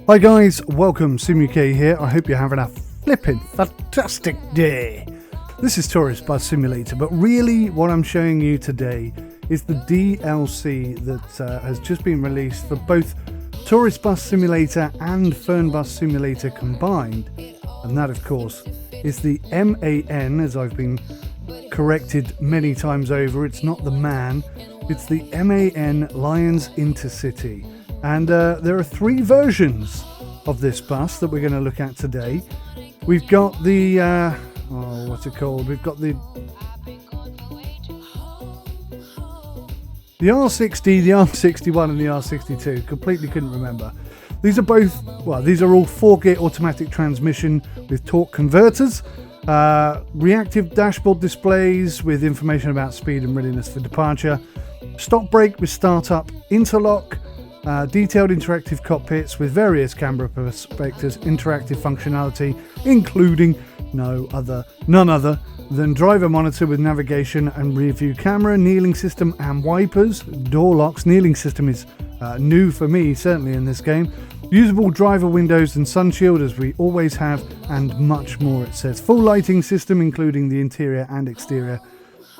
Hi guys, welcome, SimUK here. I hope you're having a flippin' fantastic day. This is Tourist Bus Simulator, but really what I'm showing you today is the DLC that has just been released for both Tourist Bus Simulator and Fernbus Simulator combined. And that, of course, is the MAN, as I've been corrected many times over. It's not the man, it's the MAN Lions Intercity. And there are three versions of this bus that we're going to look at today. We've got the, what's it called? We've got the R60, the R61 and the R62. Completely couldn't remember. These are both, well, these are all 4-gear automatic transmission with torque converters, reactive dashboard displays with information about speed and readiness for departure, stop brake with startup, interlock, detailed interactive cockpits with various camera perspectives, interactive functionality, including none other than driver monitor with navigation and rear view camera, kneeling system and wipers, door locks. Kneeling system is new for me, certainly in this game. Usable driver windows and sun shield, as we always have, and much more. It says full lighting system, including the interior and exterior,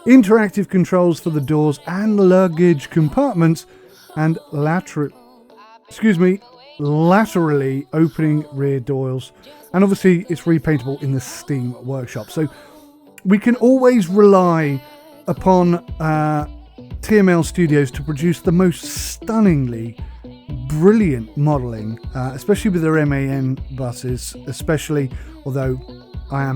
interactive controls for the doors and luggage compartments, and laterally opening rear doors, and obviously it's repaintable in the Steam workshop. So we can always rely upon TML Studios to produce the most stunningly brilliant modelling, especially with their MAN buses, especially, although I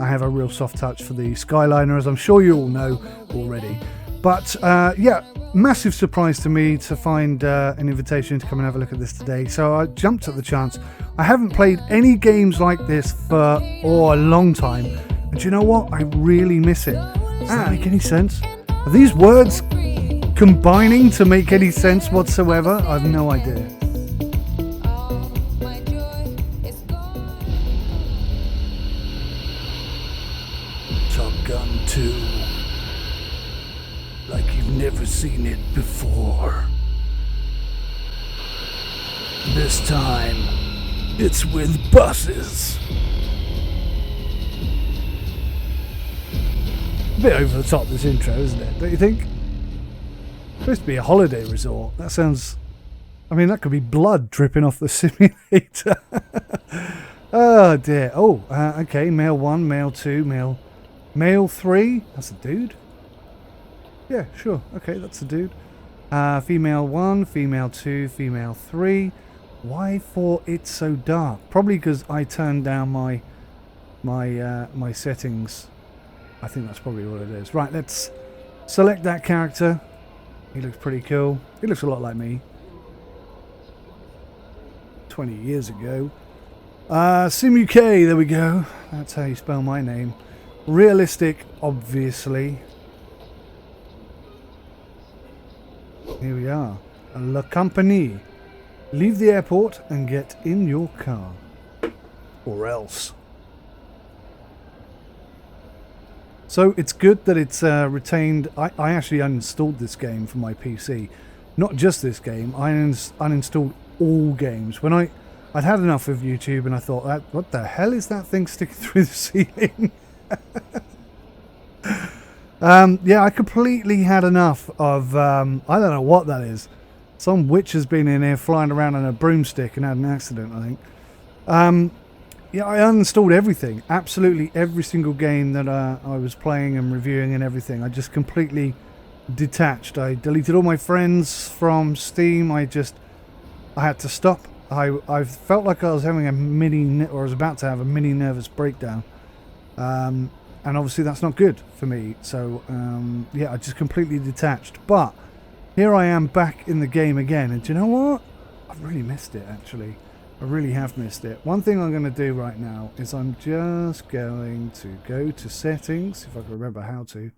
have a real soft touch for the Skyliner, as I'm sure you all know already. But yeah, massive surprise to me to find an invitation to come and have a look at this today. So I jumped at the chance. I haven't played any games like this for a long time. And do you know what? I really miss it. Does that make any sense? Are these words combining to make any sense whatsoever? I have no idea. Top Gun 2. Like you've never seen it before. This time, it's with buses. A bit over the top, this intro, isn't it? Don't you think? It's supposed to be a holiday resort. That sounds... I mean, that could be blood dripping off the simulator. Oh dear. Oh, okay. Male 1, male 2, male 3. That's a dude. Yeah, sure. Okay, that's a dude. Female 1, female 2, female 3. Why for it's so dark? Probably because I turned down my settings. I think that's probably what it is. Right, let's select that character. He looks pretty cool. He looks a lot like me. 20 years ago. SimUK, there we go. That's how you spell my name. Realistic, obviously. Here we are. La Compagnie. Leave the airport and get in your car. Or else. So it's good that it's retained... I actually uninstalled this game from my PC. Not just this game. I uninstalled all games. When I'd had enough of YouTube and I thought, what the hell is that thing sticking through the ceiling? Yeah, I completely had enough of, I don't know what that is. Some witch has been in here flying around on a broomstick and had an accident, I think. Yeah, I uninstalled everything. Absolutely every single game that I was playing and reviewing and everything. I just completely detached. I deleted all my friends from Steam. I had to stop. I felt like I was having I was about to have a mini nervous breakdown. And obviously that's not good for me. So, yeah, I just completely detached. But here I am back in the game again. And do you know what? I've really missed it, actually. I really have missed it. One thing I'm going to do right now is I'm just going to go to settings, if I can remember how to.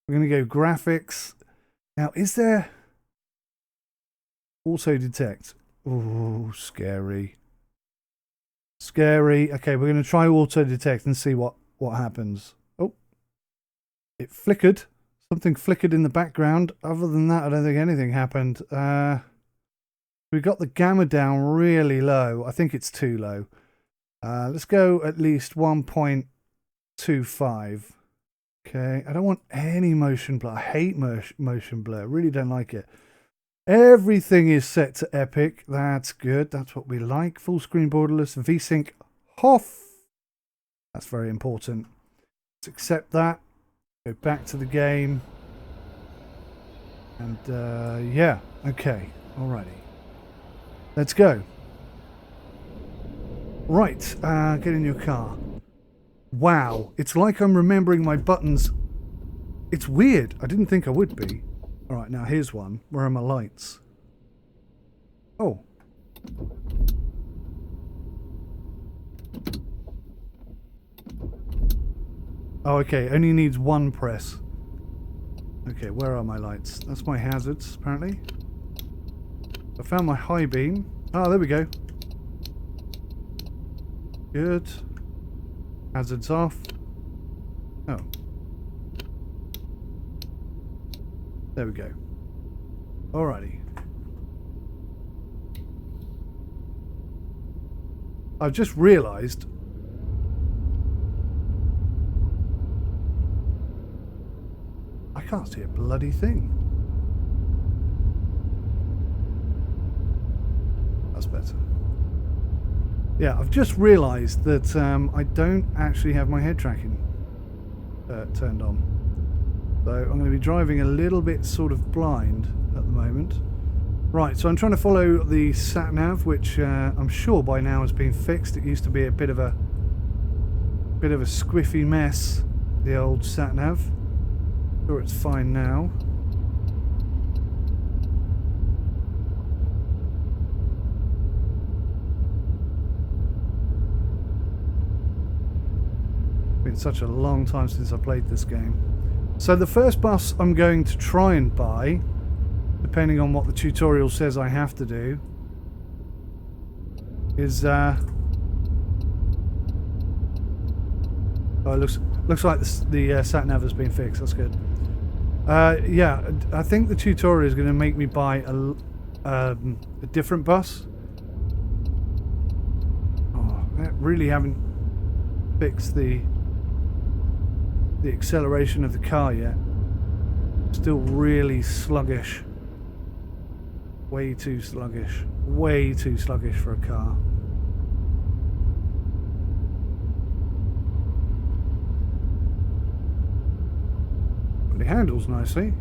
We're going to go graphics. Now, is there auto detect? Oh, scary. Scary. Okay, we're going to try auto detect and see what happens. Oh, it flickered. Something flickered in the background. Other than that, I don't think anything happened. We've got the gamma down really low. I think it's too low. Let's go at least 1.25. Okay, I don't want any motion blur. I hate motion blur. Really don't like it. Everything is set to epic. That's good. That's what we like. Full screen borderless. VSync off. That's very important. Let's accept that. Go back to the game. And yeah, okay. Alrighty. Let's go. Right, get in your car. Wow, it's like I'm remembering my buttons. It's weird. I didn't think I would be. Alright, now here's one. Where are my lights? Oh. Oh, okay. Only needs one press. Okay, where are my lights? That's my hazards, apparently. I found my high beam. Oh, there we go. Good. Hazards off. Oh. There we go. Alrighty. I've just realised I can't see a bloody thing. That's better. Yeah, I've just realised that I don't actually have my head tracking turned on. So I'm going to be driving a little bit sort of blind at the moment. Right, so I'm trying to follow the sat-nav, which I'm sure by now has been fixed. It used to be a bit of a squiffy mess, the old sat-nav. Sure, it's fine now. It's been such a long time since I played this game. So the first bus I'm going to try and buy, depending on what the tutorial says I have to do, is oh, it looks like the sat nav has been fixed. That's good. Yeah, I think the tutorial is going to make me buy a different bus. Oh, I really haven't fixed the acceleration of the car yet. Still really sluggish. Way too sluggish. Way too sluggish for a car. But it handles nicely.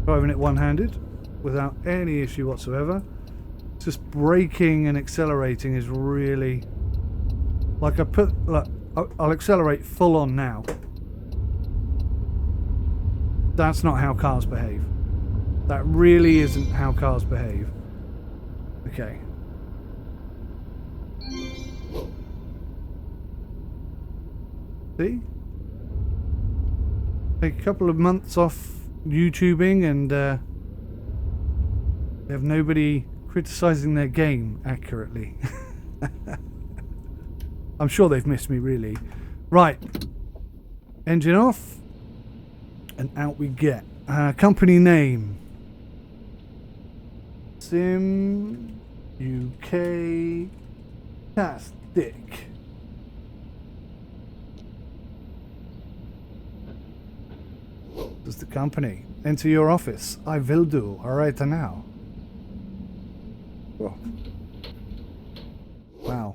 Driving it one-handed without any issue whatsoever. Just braking and accelerating is really... Like I'll accelerate full on now. That's not how cars behave. That really isn't how cars behave. Okay. See? Take a couple of months off YouTubing and they have nobody criticizing their game accurately. I'm sure they've missed me, really. Right. Engine off. And out we get. Company name. Sim UK Tastic. This is the company. Enter your office. I will do. Alright now. Oh. Wow.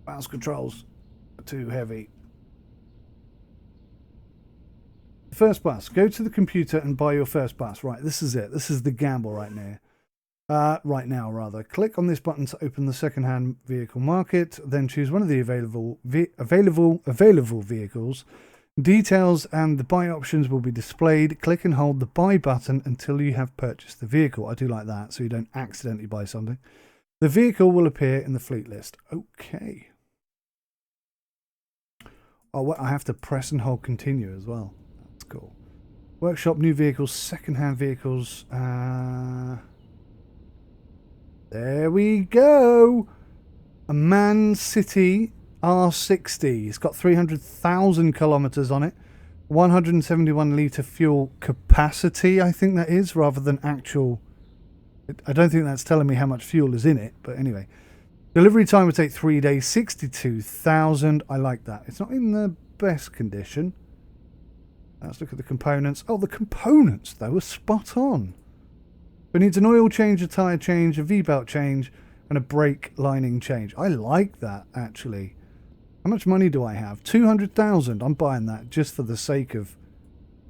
Mouse controls are too heavy. First bus. Go to the computer and buy your first bus. Right, this is it. This is the gamble right now. Right now, rather. Click on this button to open the second-hand vehicle market. Then choose one of the available vehicles. Details and the buy options will be displayed. Click and hold the buy button until you have purchased the vehicle. I do like that, so you don't accidentally buy something. The vehicle will appear in the fleet list. Okay. Oh, well, I have to press and hold continue as well. That's cool. Workshop, new vehicles, second-hand vehicles. There we go. A Man City R60. It's got 300,000 kilometers on it. 171 litre fuel capacity, I think that is, rather than actual I don't think that's telling me how much fuel is in it, but anyway. Delivery time would take 3 days, 62,000. I like that. It's not in the best condition. Let's look at the components. Oh, the components, though, are spot on. It needs an oil change, a tyre change, a V-belt change, and a brake lining change. I like that, actually. How much money do I have? 200,000. I'm buying that just for the sake of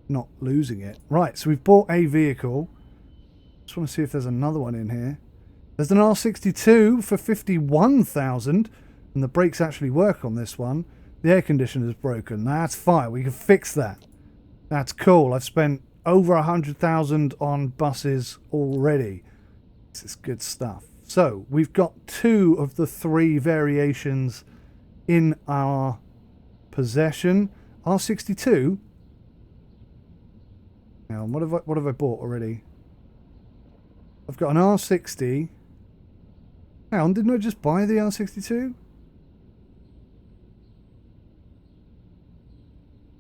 not losing it. Right, so we've bought a vehicle. Just want to see if there's another one in here. There's an R62 for 51,000, and the brakes actually work on this one. The air conditioner's broken. That's fine. We can fix that. That's cool. I've spent over 100,000 on buses already. This is good stuff. So we've got 2 of the 3 variations in our possession. R62. Now, what have I bought already? I've got an R60. Hang on, didn't I just buy the R62?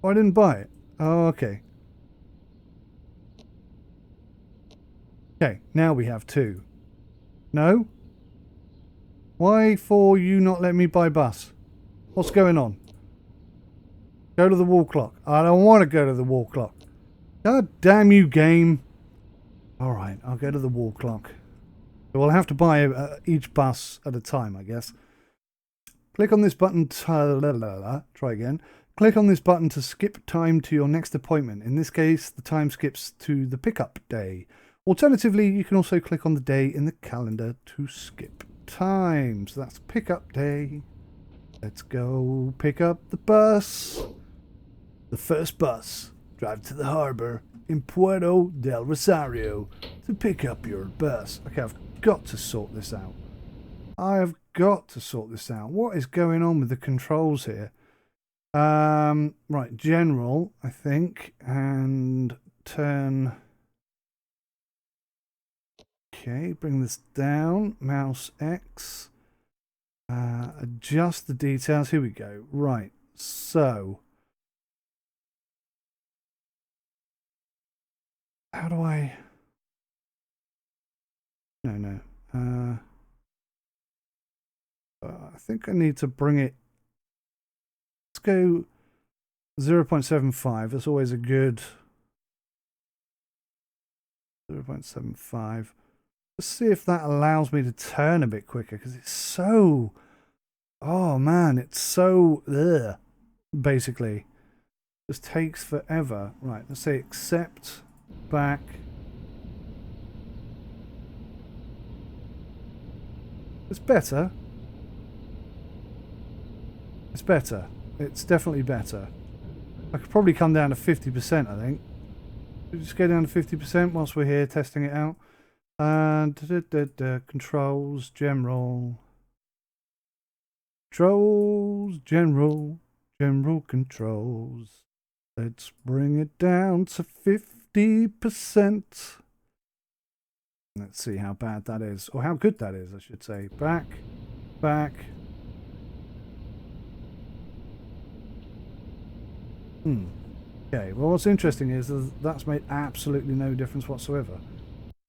Oh, I didn't buy it. Oh, okay. Okay, now we have 2. No? Why for you not let me buy bus? What's going on? Go to the wall clock. I don't want to go to the wall clock. God damn you, game. Alright, I'll go to the wall clock. So we'll have to buy each bus at a time, I guess. Click on this button to... Try again. Click on this button to skip time to your next appointment. In this case, the time skips to the pickup day. Alternatively, you can also click on the day in the calendar to skip time. So that's pickup day. Let's go pick up the bus. The first bus. Drive to the harbour in Puerto del Rosario to pick up your bus. Okay, I've got to sort this out. I have got to sort this out. What is going on with the controls here? Right, general, I think, and turn. Okay, bring this down. Mouse X. Adjust the details. Here we go. Right, so. How do I... No. I think I need to bring it... Let's go 0.75. That's always a good... 0.75. Let's see if that allows me to turn a bit quicker, because it's so... Oh, man, it's so... Ugh, basically. Just takes forever. Right, let's say accept... Back. It's better. It's better. It's definitely better. I could probably come down to 50%, I think. Just go down to 50% whilst we're here testing it out. And controls, general. Controls, general controls. Let's bring it down to 50%. Let's see how bad that is, or how good that is, I should say. Back. Okay, well, what's interesting is that's made absolutely no difference whatsoever.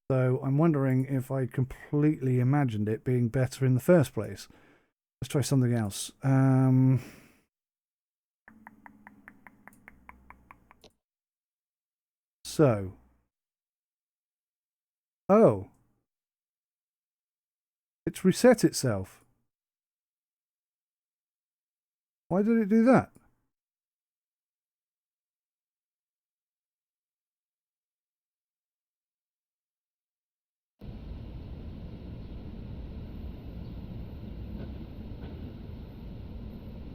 So I'm wondering if I completely imagined it being better in the first place. Let's try something else. So, oh, it's reset itself. Why did it do that?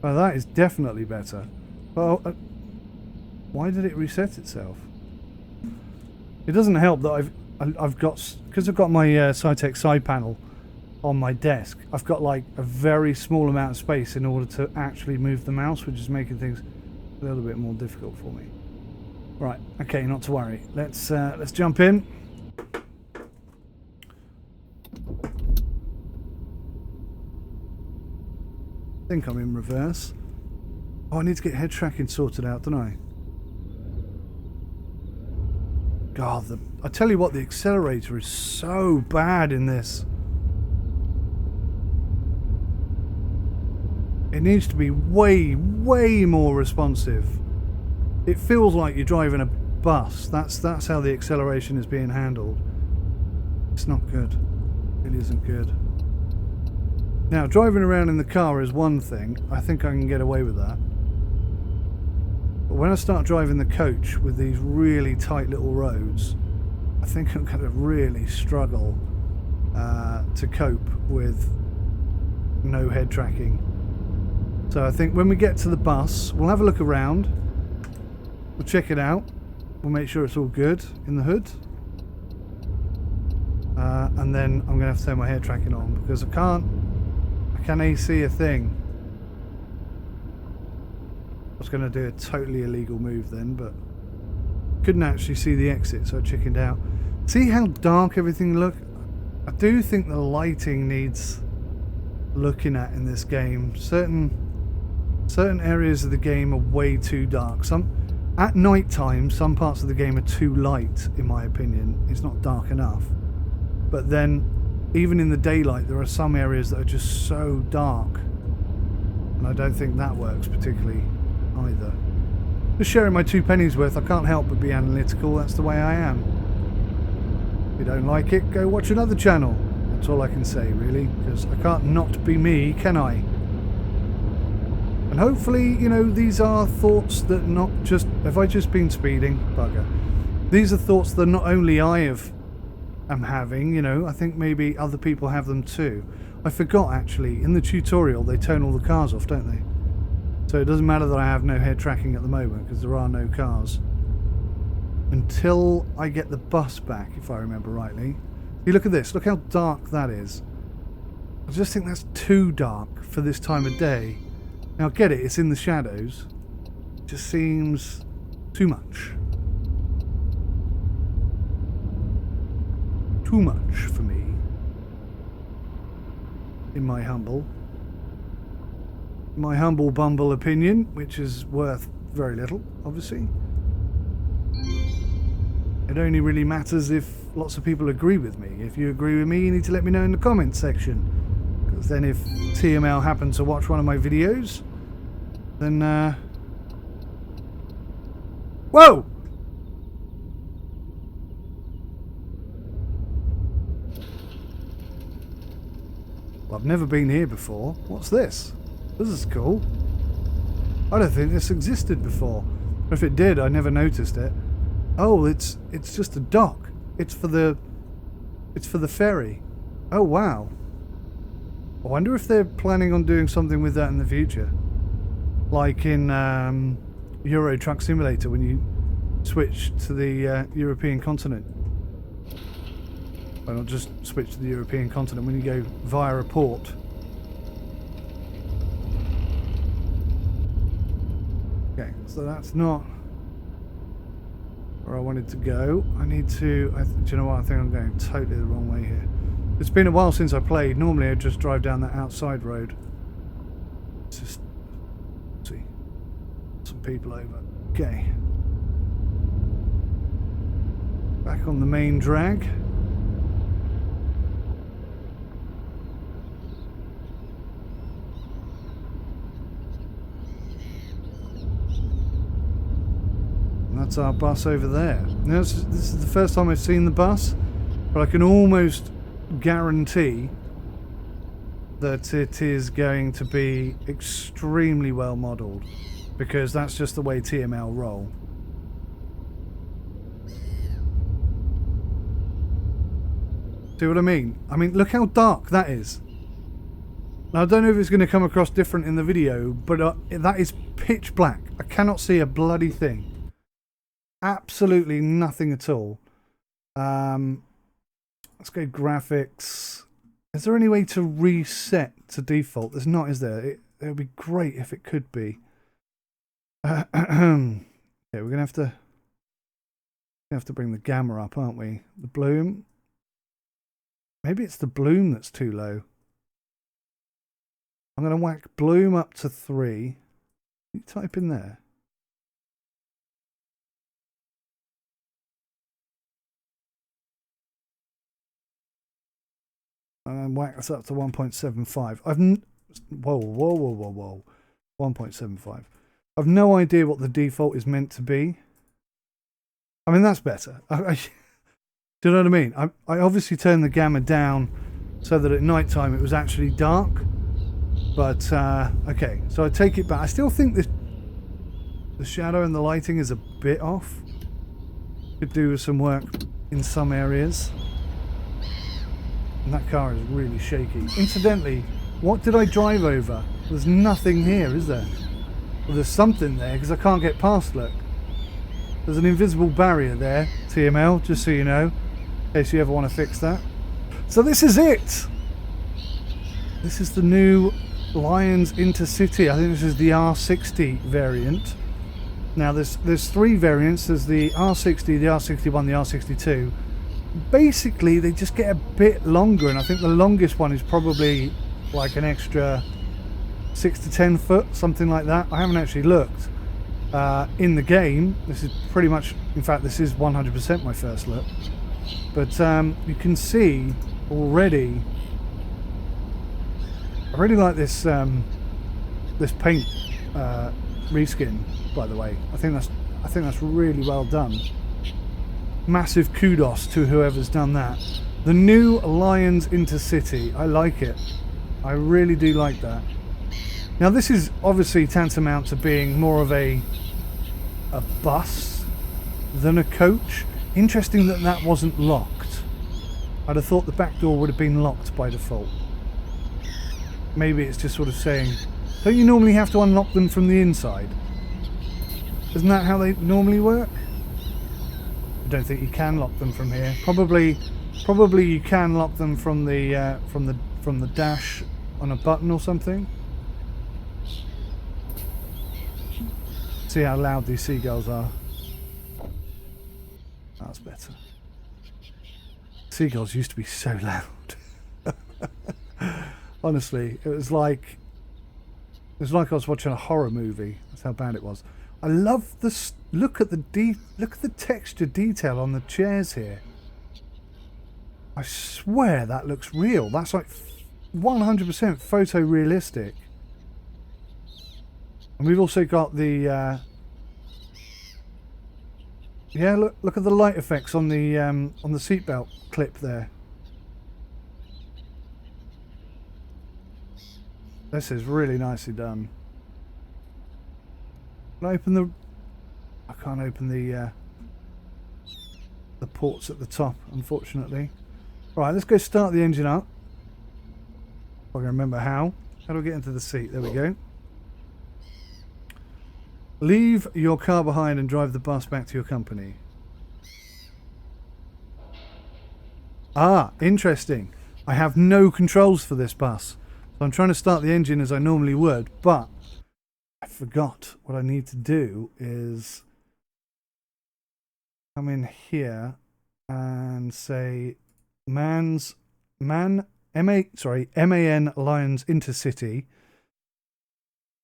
Oh, that is definitely better. Well, why did it reset itself? It doesn't help that I've got, because I've got my Cytec side panel on my desk, I've got like a very small amount of space in order to actually move the mouse, which is making things a little bit more difficult for me. Right, okay, not to worry. Let's jump in. I think I'm in reverse. Oh, I need to get head tracking sorted out, don't I? God, I tell you what, the accelerator is so bad in this. It needs to be way, way more responsive. It feels like you're driving a bus. That's how the acceleration is being handled. It's not good. It isn't good. Now, driving around in the car is one thing. I think I can get away with that. But when I start driving the coach with these really tight little roads, I think I'm going to really struggle to cope with no head tracking. So I think when we get to the bus, we'll have a look around. We'll check it out. We'll make sure it's all good in the hood. And then I'm going to have to turn my head tracking on because I can't see a thing. I was going to do a totally illegal move then, but couldn't actually see the exit, so I chickened out. See how dark everything looked? I do think the lighting needs looking at in this game. Certain areas of the game are way too dark. At night time, some parts of the game are too light, in my opinion. It's not dark enough. But then, even in the daylight, there are some areas that are just so dark. And I don't think that works particularly either. Just sharing my 2 pennies worth. I can't help but be analytical. That's the way I am. If you don't like it, go watch another channel. That's all I can say, really. Because I can't not be me, can I? And hopefully, you know, these are thoughts that not just... Have I just been speeding? Bugger. These are thoughts that not only I am having, you know, I think maybe other people have them too. I forgot, actually, in the tutorial, they turn all the cars off, don't they? So it doesn't matter that I have no head tracking at the moment, because there are no cars. Until I get the bus back, if I remember rightly. You look at this, look how dark that is. I just think that's too dark for this time of day. Now, I get it, it's in the shadows. It just seems too much. Too much for me. In my humble bumble opinion, which is worth very little, obviously. It only really matters if lots of people agree with me. If you agree with me, you need to let me know in the comments section. Because then if TML happen to watch one of my videos, then whoa! Well, I've never been here before. What's this? This is cool. I don't think this existed before. If it did, I never noticed it. Oh, it's just a dock. It's for the ferry. Oh wow. I wonder if they're planning on doing something with that in the future. Like in Euro Truck Simulator when you switch to the European continent. Well, not just switch to the European continent, when you go via a port. Okay, so that's not where I wanted to go. I need to... do you know what? I think I'm going totally the wrong way here. It's been a while since I played. Normally I'd just drive down that outside road. Let's just... see. Some people over. Okay. Back on the main drag. That's our bus over there. Now, this is the first time I've seen the bus, but I can almost guarantee that it is going to be extremely well modelled, because that's just the way TML roll. See what I mean? I mean, look how dark that is. Now, I don't know if it's going to come across different in the video, but that is pitch black. I cannot see a bloody thing. Absolutely nothing at all. Let's go graphics. Is there any way to reset to default? There's not, is there? It would be great if it could be. Okay, we're gonna have to bring the gamma up, aren't we? The bloom. Maybe it's the bloom that's too low. I'm gonna whack bloom up to 3. You type in there. And whack this up to 1.75. Whoa. 1.75. I've no idea what the default is meant to be. I mean, that's better. Do you know what I mean? I obviously turned the gamma down so that at night time it was actually dark. But, okay, so I take it back. I still think the shadow and the lighting is a bit off. Could do with some work in some areas. And that car is really shaky. Incidentally, what did I drive over? There's nothing here, is there? Well, there's something there, because I can't get past, look. There's an invisible barrier there, TML, just so you know, in case you ever want to fix that. So this is it! This is the new Lions Intercity. I think this is the R60 variant. Now, there's three variants. There's the R60, the R61, the R62. Basically, they just get a bit longer, and I think the longest one is probably like an extra 6 to 10 foot, something like that. I haven't actually looked in the game. This is pretty much, in fact, this is 100% my first look. But you can see already, I really like this this paint reskin. By the way, I think that's really well done. Massive kudos to whoever's done that. The new Lions Intercity, I like it. I really do like that. Now this is obviously tantamount to being more of a bus than a coach. Interesting that that wasn't locked. I'd have thought the back door would have been locked by default. Maybe it's just sort of saying, don't you normally have to unlock them from the inside? Isn't that how they normally work? I don't think you can lock them from here. Probably you can lock them from the dash on a button or something. See how loud these seagulls are. That's better. Seagulls used to be so loud. Honestly, it was like I was watching a horror movie. That's how bad it was. I love this. Look at the texture detail on the chairs here. I swear that looks real. That's like 100% photorealistic. And we've also got the yeah. Look at the light effects on the seatbelt clip there. This is really nicely done. Can I open the... I can't open the ports at the top, unfortunately. Right, let's go start the engine up. If I can remember how. How do I get into the seat? There we go. Leave your car behind and drive the bus back to your company. Ah, interesting. I have no controls for this bus. So I'm trying to start the engine as I normally would, but I forgot what I need to do is come in here and say MAN Lions Intercity.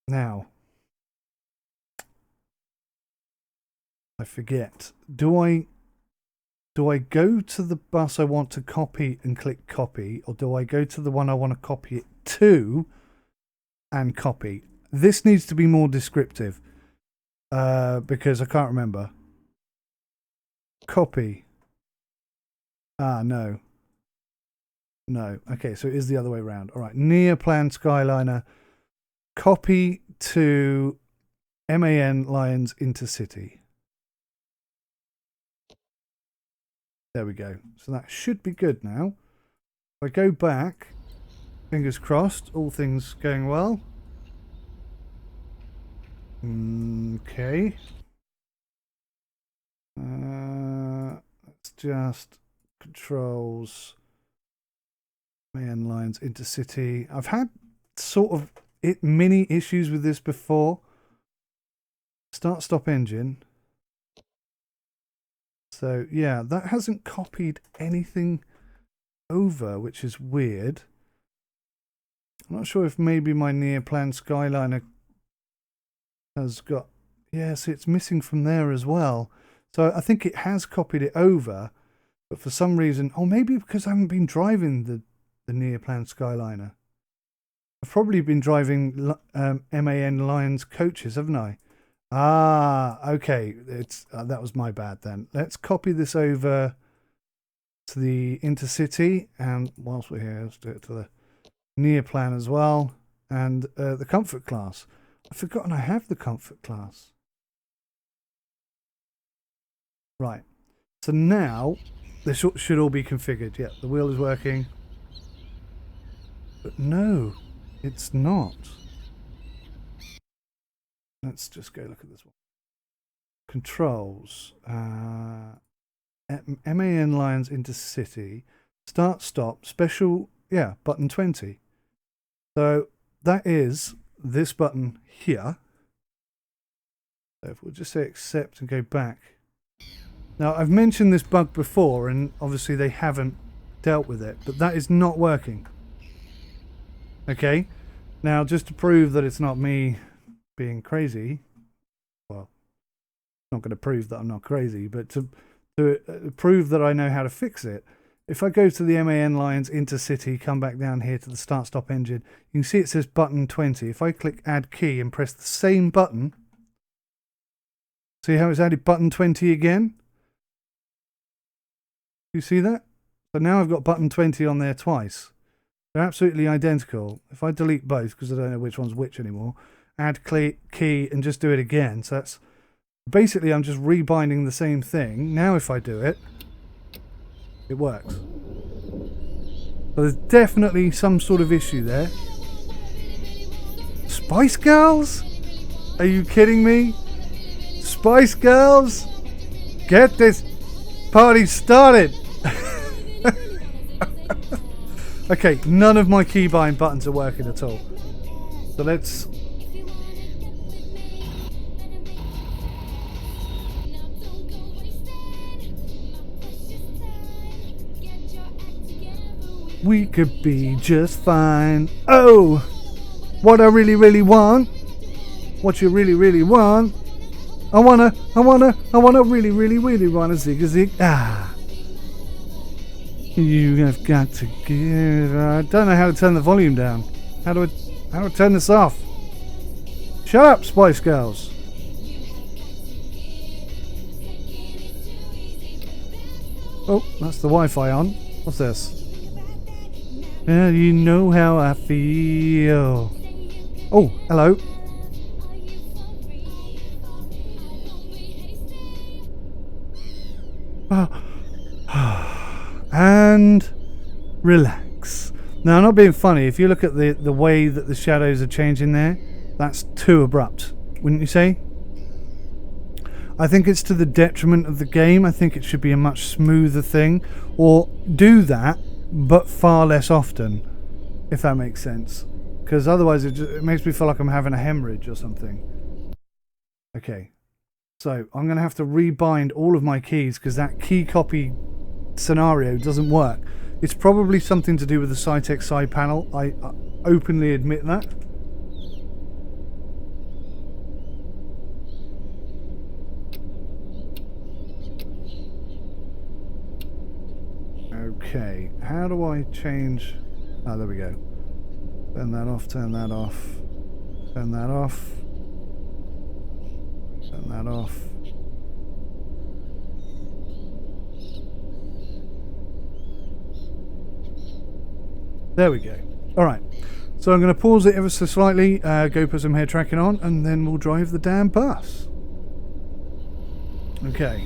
Now I forget. Do I go to the bus I want to copy and click copy, or do I go to the one I want to copy it to and copy? This needs to be more descriptive because I can't remember. Copy. Ah, no. No. Okay, so it is the other way around. All right. Near-plan Skyliner. Copy to MAN Lions Intercity. There we go. So that should be good now. If I go back, fingers crossed, all things going well. Okay. Let's just controls MAN Lions Intercity. I've had sort of mini issues with this before. Start stop engine. So yeah, that hasn't copied anything over, which is weird. I'm not sure if maybe my near plan Skyliner has got, yes, it's missing from there as well. So I think it has copied it over, but for some reason, or maybe because I haven't been driving the near-plan Skyliner. I've probably been driving MAN Lions coaches, haven't I? Ah, okay. It's that was my bad then. Let's copy this over to the Intercity, and whilst we're here, let's do it to the near plan as well, and the comfort class. I've forgotten I have the comfort class. Right. So now this should all be configured. Yeah, the wheel is working. But no, it's not. Let's just go look at this one. Controls. MAN Lions Intercity. Start, stop, special, yeah, button 20. So that is this button here. So if we'll just say accept and go back. Now, I've mentioned this bug before, and obviously they haven't dealt with it, but that is not working. Okay? Now, just to prove that it's not me being crazy, well, I'm not going to prove that I'm not crazy, but to prove that I know how to fix it, if I go to the MAN Lions Intercity, come back down here to the start-stop engine, you can see it says button 20. If I click add key and press the same button, see how it's added button 20 again? You see that? So now I've got button 20 on there twice. They're absolutely identical. If I delete both, because I don't know which one's which anymore, add key and just do it again. So that's basically, I'm just rebinding the same thing. Now if I do it, it works. So there's definitely some sort of issue there. Spice Girls? Are you kidding me? Spice Girls? Get this party started! Okay, none of my keybind buttons are working at all. So let's... We could be just fine. Oh! What I really, really want. What you really, really want. I wanna really, really, really wanna zig-a-zig. Ah. You have got to give... I don't know how to turn the volume down. How do I turn this off? Shut up, Spice Girls. Oh, that's the Wi-Fi on. What's this? Yeah, you know how I feel. Oh, hello. And relax. Now, I'm not being funny. If you look at the way that the shadows are changing there, that's too abrupt, wouldn't you say? I think it's to the detriment of the game. I think it should be a much smoother thing. Or do that, but far less often, if that makes sense. Because otherwise it makes me feel like I'm having a hemorrhage or something. Okay. So I'm going to have to rebind all of my keys because that key copy scenario doesn't work. It's probably something to do with the Cytec side panel. I openly admit that. Okay, how do I change... Oh, there we go. Turn that off, turn that off, turn that off, turn that off. There we go. Alright, so I'm going to pause it ever so slightly, go put some hair tracking on, and then we'll drive the damn bus. Okay.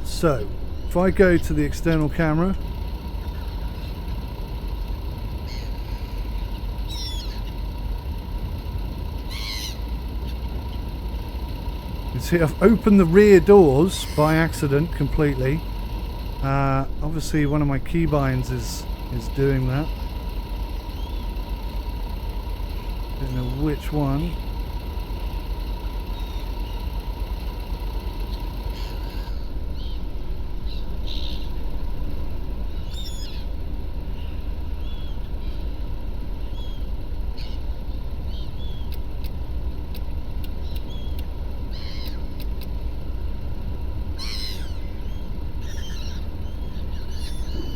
So, if I go to the external camera, you see I've opened the rear doors by accident completely. Obviously one of my keybinds is doing that. Don't know which one.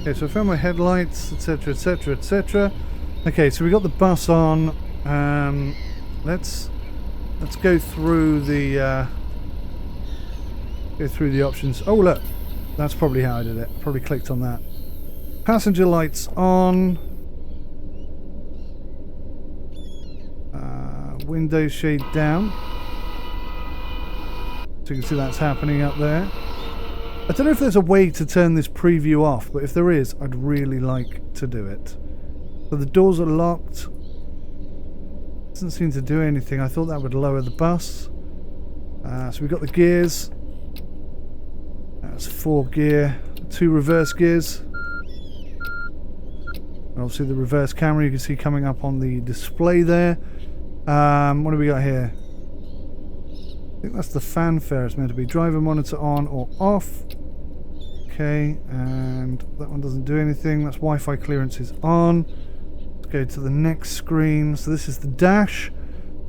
Okay, so I found my headlights, etc, etc, etc. Okay, so we got the bus on. Let's go through the options. Oh look, that's probably how I did it. Probably clicked on that. Passenger lights on. Window shade down. So you can see that's happening up there. I don't know if there's a way to turn this preview off, but if there is, I'd really like to do it. So the doors are locked. Doesn't seem to do anything. I thought that would lower the bus. So we've got the gears. That's 4 gear, 2 reverse gears. And obviously the reverse camera you can see coming up on the display there. What do we got here? I think that's the fanfare. It's meant to be driver monitor on or off. Okay, and that one doesn't do anything. That's Wi-Fi clearance is on. Let's go to the next screen. So this is the dash.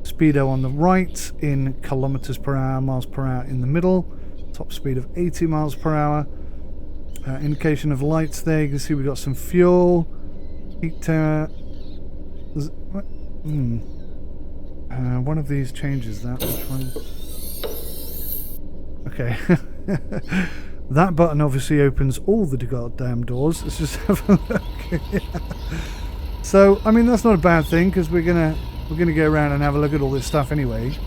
Speedo on the right in kilometers per hour, miles per hour in the middle. Top speed of 80 miles per hour. Indication of lights there. You can see we've got some fuel. Heat tower. One of these changes that. Which one? Okay. That button obviously opens all the goddamn doors. Let's just have a look. So, I mean, that's not a bad thing because we're gonna go around and have a look at all this stuff anyway.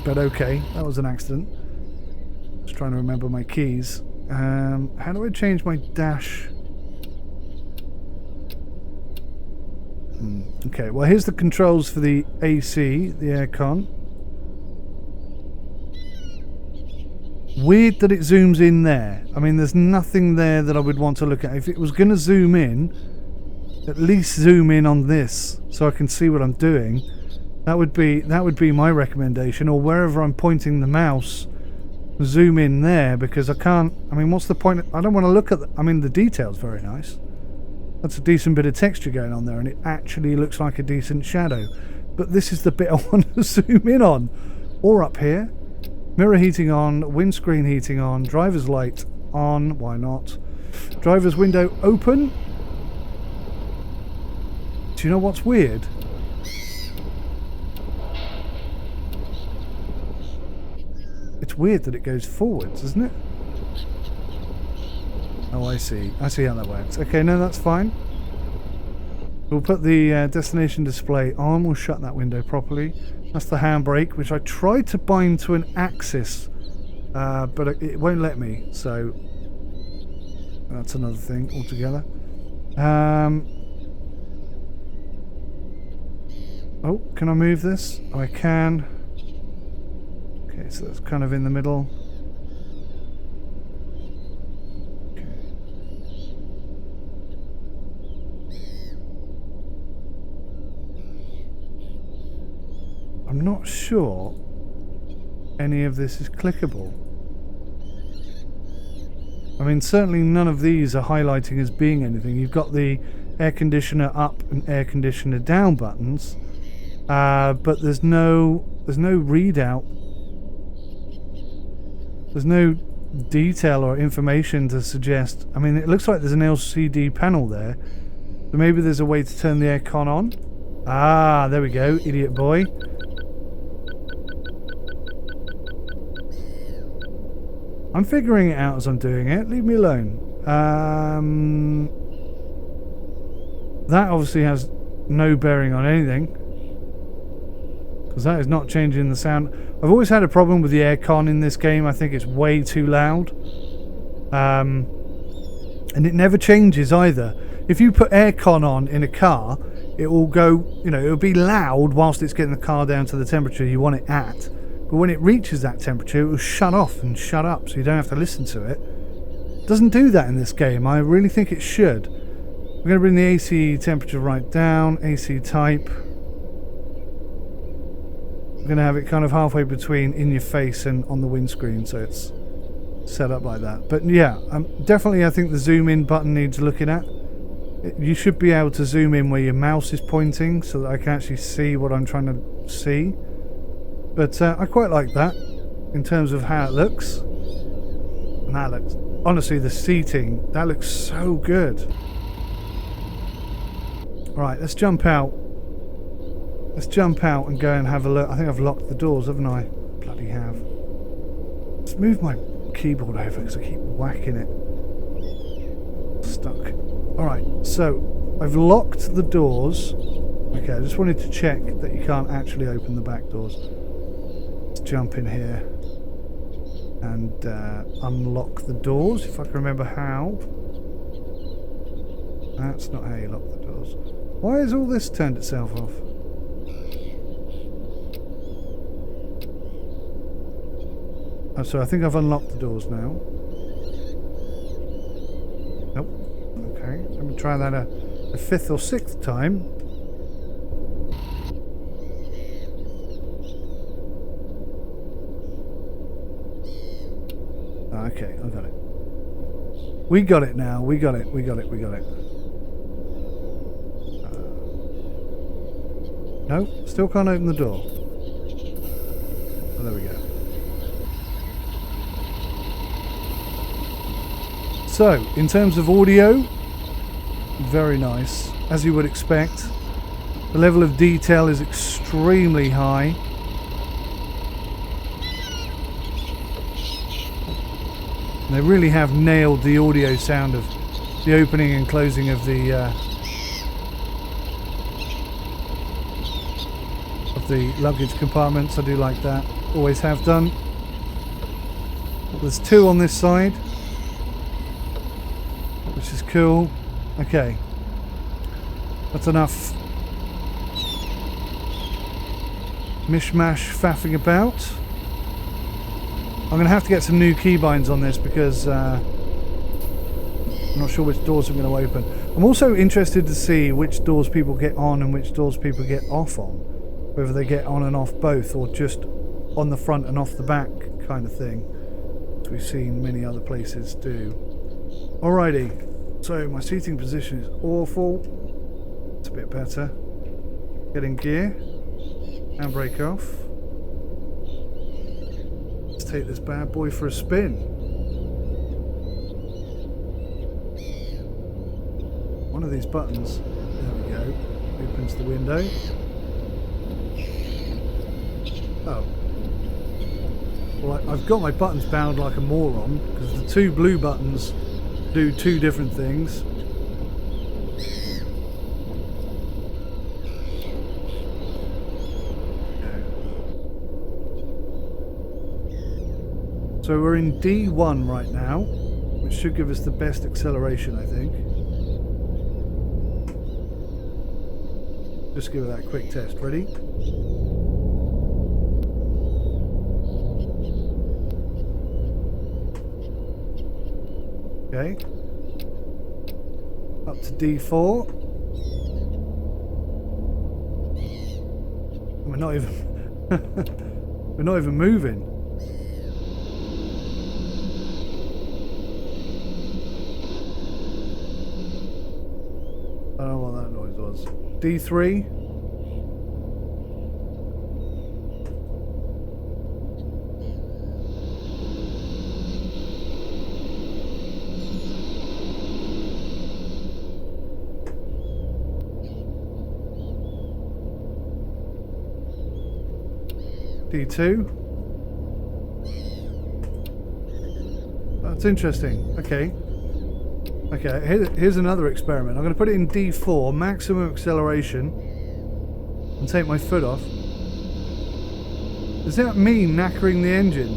But okay, that was an accident. Just trying to remember my keys. How do I change my dash? Okay, well here's the controls for the AC, the aircon. Weird that it zooms in there. I mean, there's nothing there that I would want to look at. If it was going to zoom in, at least zoom in on this so I can see what I'm doing. That would be my recommendation. Or wherever I'm pointing the mouse, zoom in there, because I can't. I mean, what's the point? I don't want to look at. I mean, the detail's very nice. That's a decent bit of texture going on there, and it actually looks like a decent shadow. But this is the bit I want to zoom in on. Or up here. Mirror heating on, windscreen heating on, driver's light on, why not? Driver's window open. Do you know what's weird? It's weird that it goes forwards, isn't it? Oh, I see. I see how that works. Okay, no, that's fine. We'll put the destination display on. We'll shut that window properly. That's the handbrake, which I tried to bind to an axis, but it won't let me, so that's another thing altogether. Oh, can I move this? Oh, I can. Okay, so that's kind of in the middle. I'm not sure any of this is clickable. I mean, certainly none of these are highlighting as being anything. You've got the air conditioner up and air conditioner down buttons, but there's no readout. There's no detail or information to suggest. I mean, it looks like there's an LCD panel there, so maybe there's a way to turn the aircon on. Ah, there we go, idiot boy. I'm figuring it out as I'm doing it. Leave me alone. That obviously has no bearing on anything, because that is not changing the sound. I've always had a problem with the aircon in this game. I think it's way too loud. And it never changes either. If you put aircon on in a car, it will go, you know, it'll be loud whilst it's getting the car down to the temperature you want it at. But when it reaches that temperature, it will shut off and shut up, so you don't have to listen to it. It doesn't do that in this game. I really think it should. We're going to bring the AC temperature right down, AC type. We're going to have it kind of halfway between in your face and on the windscreen, so it's set up like that. But yeah, definitely I think the zoom in button needs looking at. You should be able to zoom in where your mouse is pointing so that I can actually see what I'm trying to see. But I quite like that in terms of how it looks. And that looks honestly, the seating, that looks so good. Right, let's jump out. Let's jump out and go and have a look. I think I've locked the doors, haven't I? Bloody have. Let's move my keyboard over because I keep whacking it. Stuck. Alright, so I've locked the doors. Okay, I just wanted to check that you can't actually open the back doors. Let's jump in here and unlock the doors, if I can remember how. That's not how you lock the doors. Why has all this turned itself off? Oh, so I think I've unlocked the doors now. Nope. Okay, let me try that a fifth or sixth time. Okay, I got it. We got it now. We got it. We got it. We got it. No, still can't open the door. Oh, there we go. So, in terms of audio, very nice, as you would expect. The level of detail is extremely high. They really have nailed the audio sound of the opening and closing of the luggage compartments. I do like that. Always have done. There's two on this side, which is cool. Okay. That's enough mishmash faffing about. I'm going to have to get some new keybinds on this because I'm not sure which doors I'm going to open. I'm also interested to see which doors people get on and which doors people get off on. Whether they get on and off both or just on the front and off the back kind of thing. As we've seen many other places do. Alrighty. So my seating position is awful. It's a bit better. Get in gear. Handbrake off. Let's take this bad boy for a spin. One of these buttons, there we go, opens the window. Oh. Well, I've got my buttons bound like a moron because the two blue buttons do two different things. So we're in D1 right now, which should give us the best acceleration, I think. Just give it that quick test. Ready? Okay. Up to D4. We're not even we're not even moving. I don't know what that noise was. D3. D2. That's interesting. Okay. Okay, here's another experiment. I'm going to put it in D4, maximum acceleration, and take my foot off. Does that mean knackering the engine?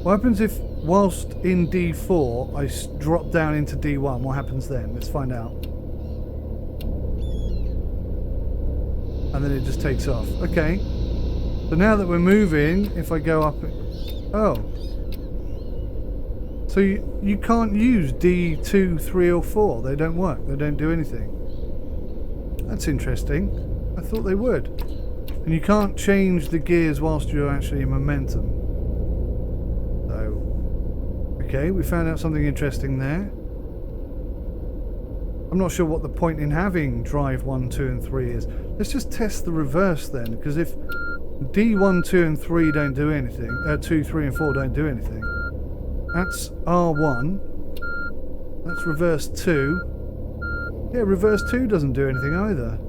What happens if, whilst in D4, I drop down into D1? What happens then? Let's find out. And then it just takes off. Okay. So now that we're moving, if I go up... Oh. So you can't use D2, 3 or 4. They don't work. They don't do anything. That's interesting. I thought they would. And you can't change the gears whilst you're actually in momentum. So, okay, we found out something interesting there. I'm not sure what the point in having drive 1, 2 and 3 is. Let's just test the reverse then, because if D1, 2 and 3 don't do anything, 2, 3 and 4 don't do anything, That's R1. That's reverse 2. Yeah, reverse 2 doesn't do anything either.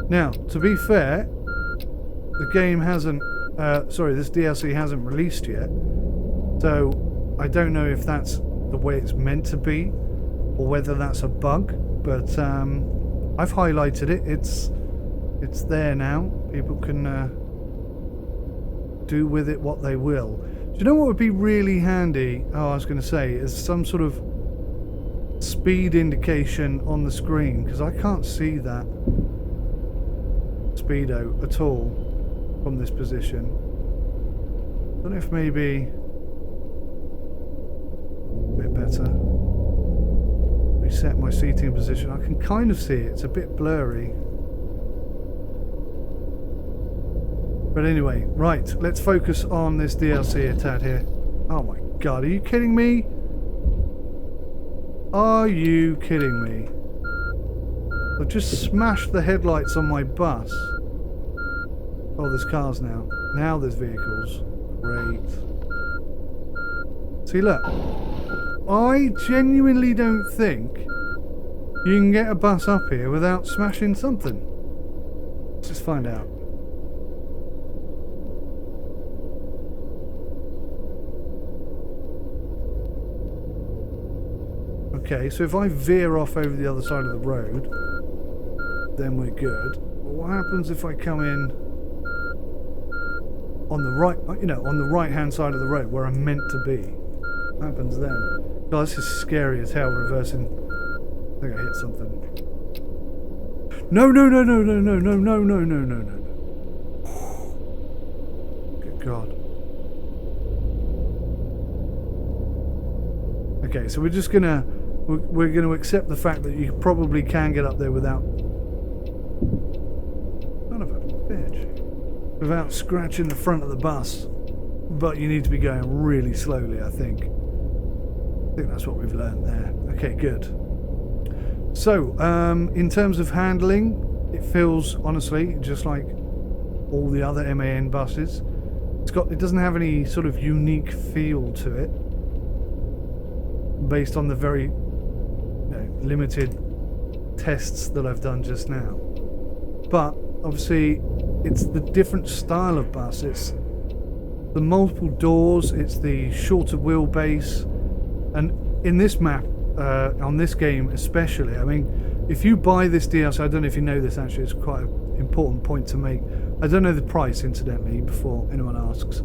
Now, to be fair, the game hasn't... sorry, this DLC hasn't released yet. So, I don't know if that's the way it's meant to be, or whether that's a bug. But I've highlighted it. It's there now. People can do with it what they will. Do you know what would be really handy? Oh, I was going to say, is some sort of speed indication on the screen, because I can't see that Speedo at all from this position. I don't know if maybe a bit better. Reset my seating position. I can kind of see it. It's a bit blurry. But anyway, right, let's focus on this DLC a tad here. Oh my god, are you kidding me? Are you kidding me? I've just smashed the headlights on my bus. Oh, there's cars now. Now there's vehicles. Great. See, look. I genuinely don't think you can get a bus up here without smashing something. Let's just find out. Okay, so if I veer off over the other side of the road, then we're good. But what happens if I come in on the right, you know, on the right-hand side of the road where I'm meant to be? What happens then? God, this is scary as hell, reversing. I think I hit something. No, no, no, no, no, no, no, no, no, no, no, no. Good God. Okay, so we're just gonna... We're going to accept the fact that you probably can get up there without... Son of a bitch. Without scratching the front of the bus. But you need to be going really slowly, I think. I think that's what we've learned there. Okay, good. So, in terms of handling, it feels, honestly, just like all the other MAN buses. It doesn't have any sort of unique feel to it. Based on the very limited tests that I've done just now. But obviously it's the different style of bus. It's the multiple doors, it's the shorter wheelbase, and in this map, on this game especially, I mean, if you buy this DLC, I don't know if you know this actually, it's quite an important point to make. I don't know the price, incidentally, before anyone asks.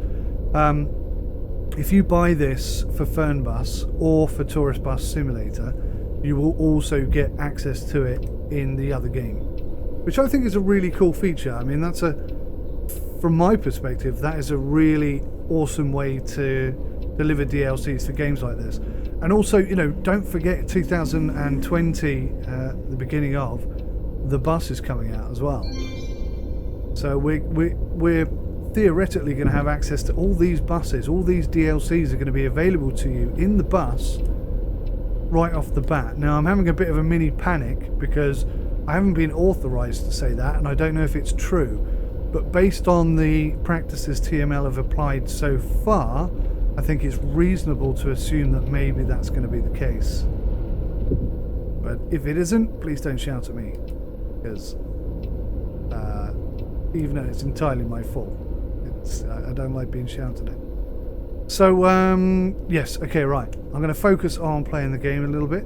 If you buy this for Fernbus or for Tourist Bus Simulator, you will also get access to it in the other game, which I think is a really cool feature. I mean, from my perspective, that is a really awesome way to deliver DLCs for games like this. And also, you know, don't forget 2020, the beginning of, the bus is coming out as well. So we're theoretically going to have access to all these buses. All these DLCs are going to be available to you in the bus right off the bat. Now, I'm having a bit of a mini panic because I haven't been authorized to say that, and I don't know if it's true. But based on the practices TML have applied so far, I think it's reasonable to assume that maybe that's going to be the case. But if it isn't, please don't shout at me, because even though it's entirely my fault, I don't like being shouted at. So, yes, okay, right. I'm going to focus on playing the game a little bit,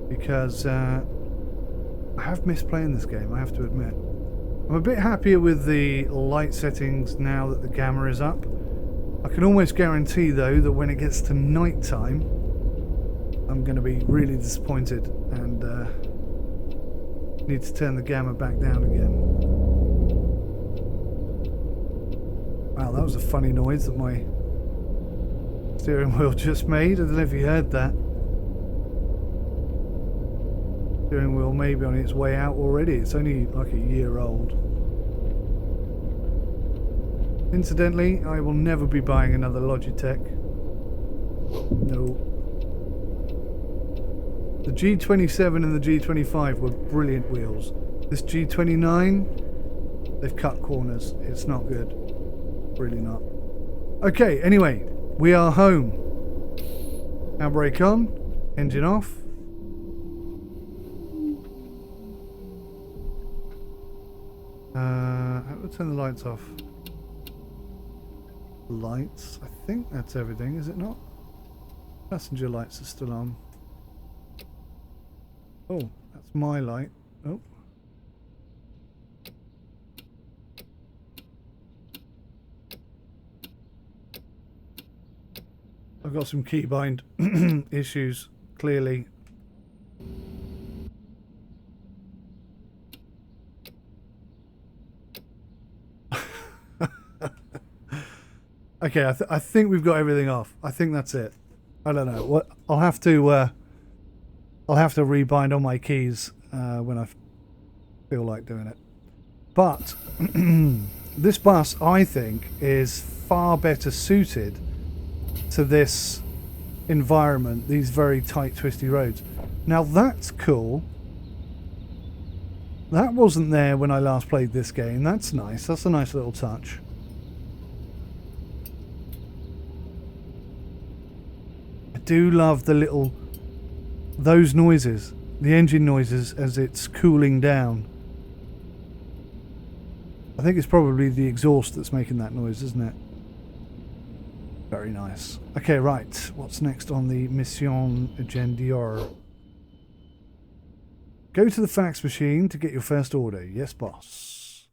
because I have missed playing this game, I have to admit. I'm a bit happier with the light settings now that the gamma is up. I can almost guarantee, though, that when it gets to night time, I'm going to be really disappointed and need to turn the gamma back down again. Wow, that was a funny noise that my steering wheel just made. I don't know if you heard that. Steering wheel may be on its way out already. It's only like a year old. Incidentally, I will never be buying another Logitech. No. The G27 and the G25 were brilliant wheels. This G29, they've cut corners. It's not good. Really not. Okay, anyway, we are home. Handbrake on, engine off. I'll turn the lights off. Lights, I think that's everything, is it not? Passenger lights are still on. Oh, that's my light. Oh. I've got some keybind issues, clearly. Okay, I think we've got everything off. I think that's it. I don't know. What I'll have to rebind all my keys when I feel like doing it. But this bus, I think, is far better suited to this environment, these very tight, twisty roads. Now that's cool. That wasn't there when I last played this game. That's nice. That's a nice little touch. I do love the little, those noises, the engine noises as it's cooling down. I think it's probably the exhaust that's making that noise, isn't it? Very nice. Okay, right. What's next on the Mission Agendior? Go to the fax machine to get your first order. Yes, boss.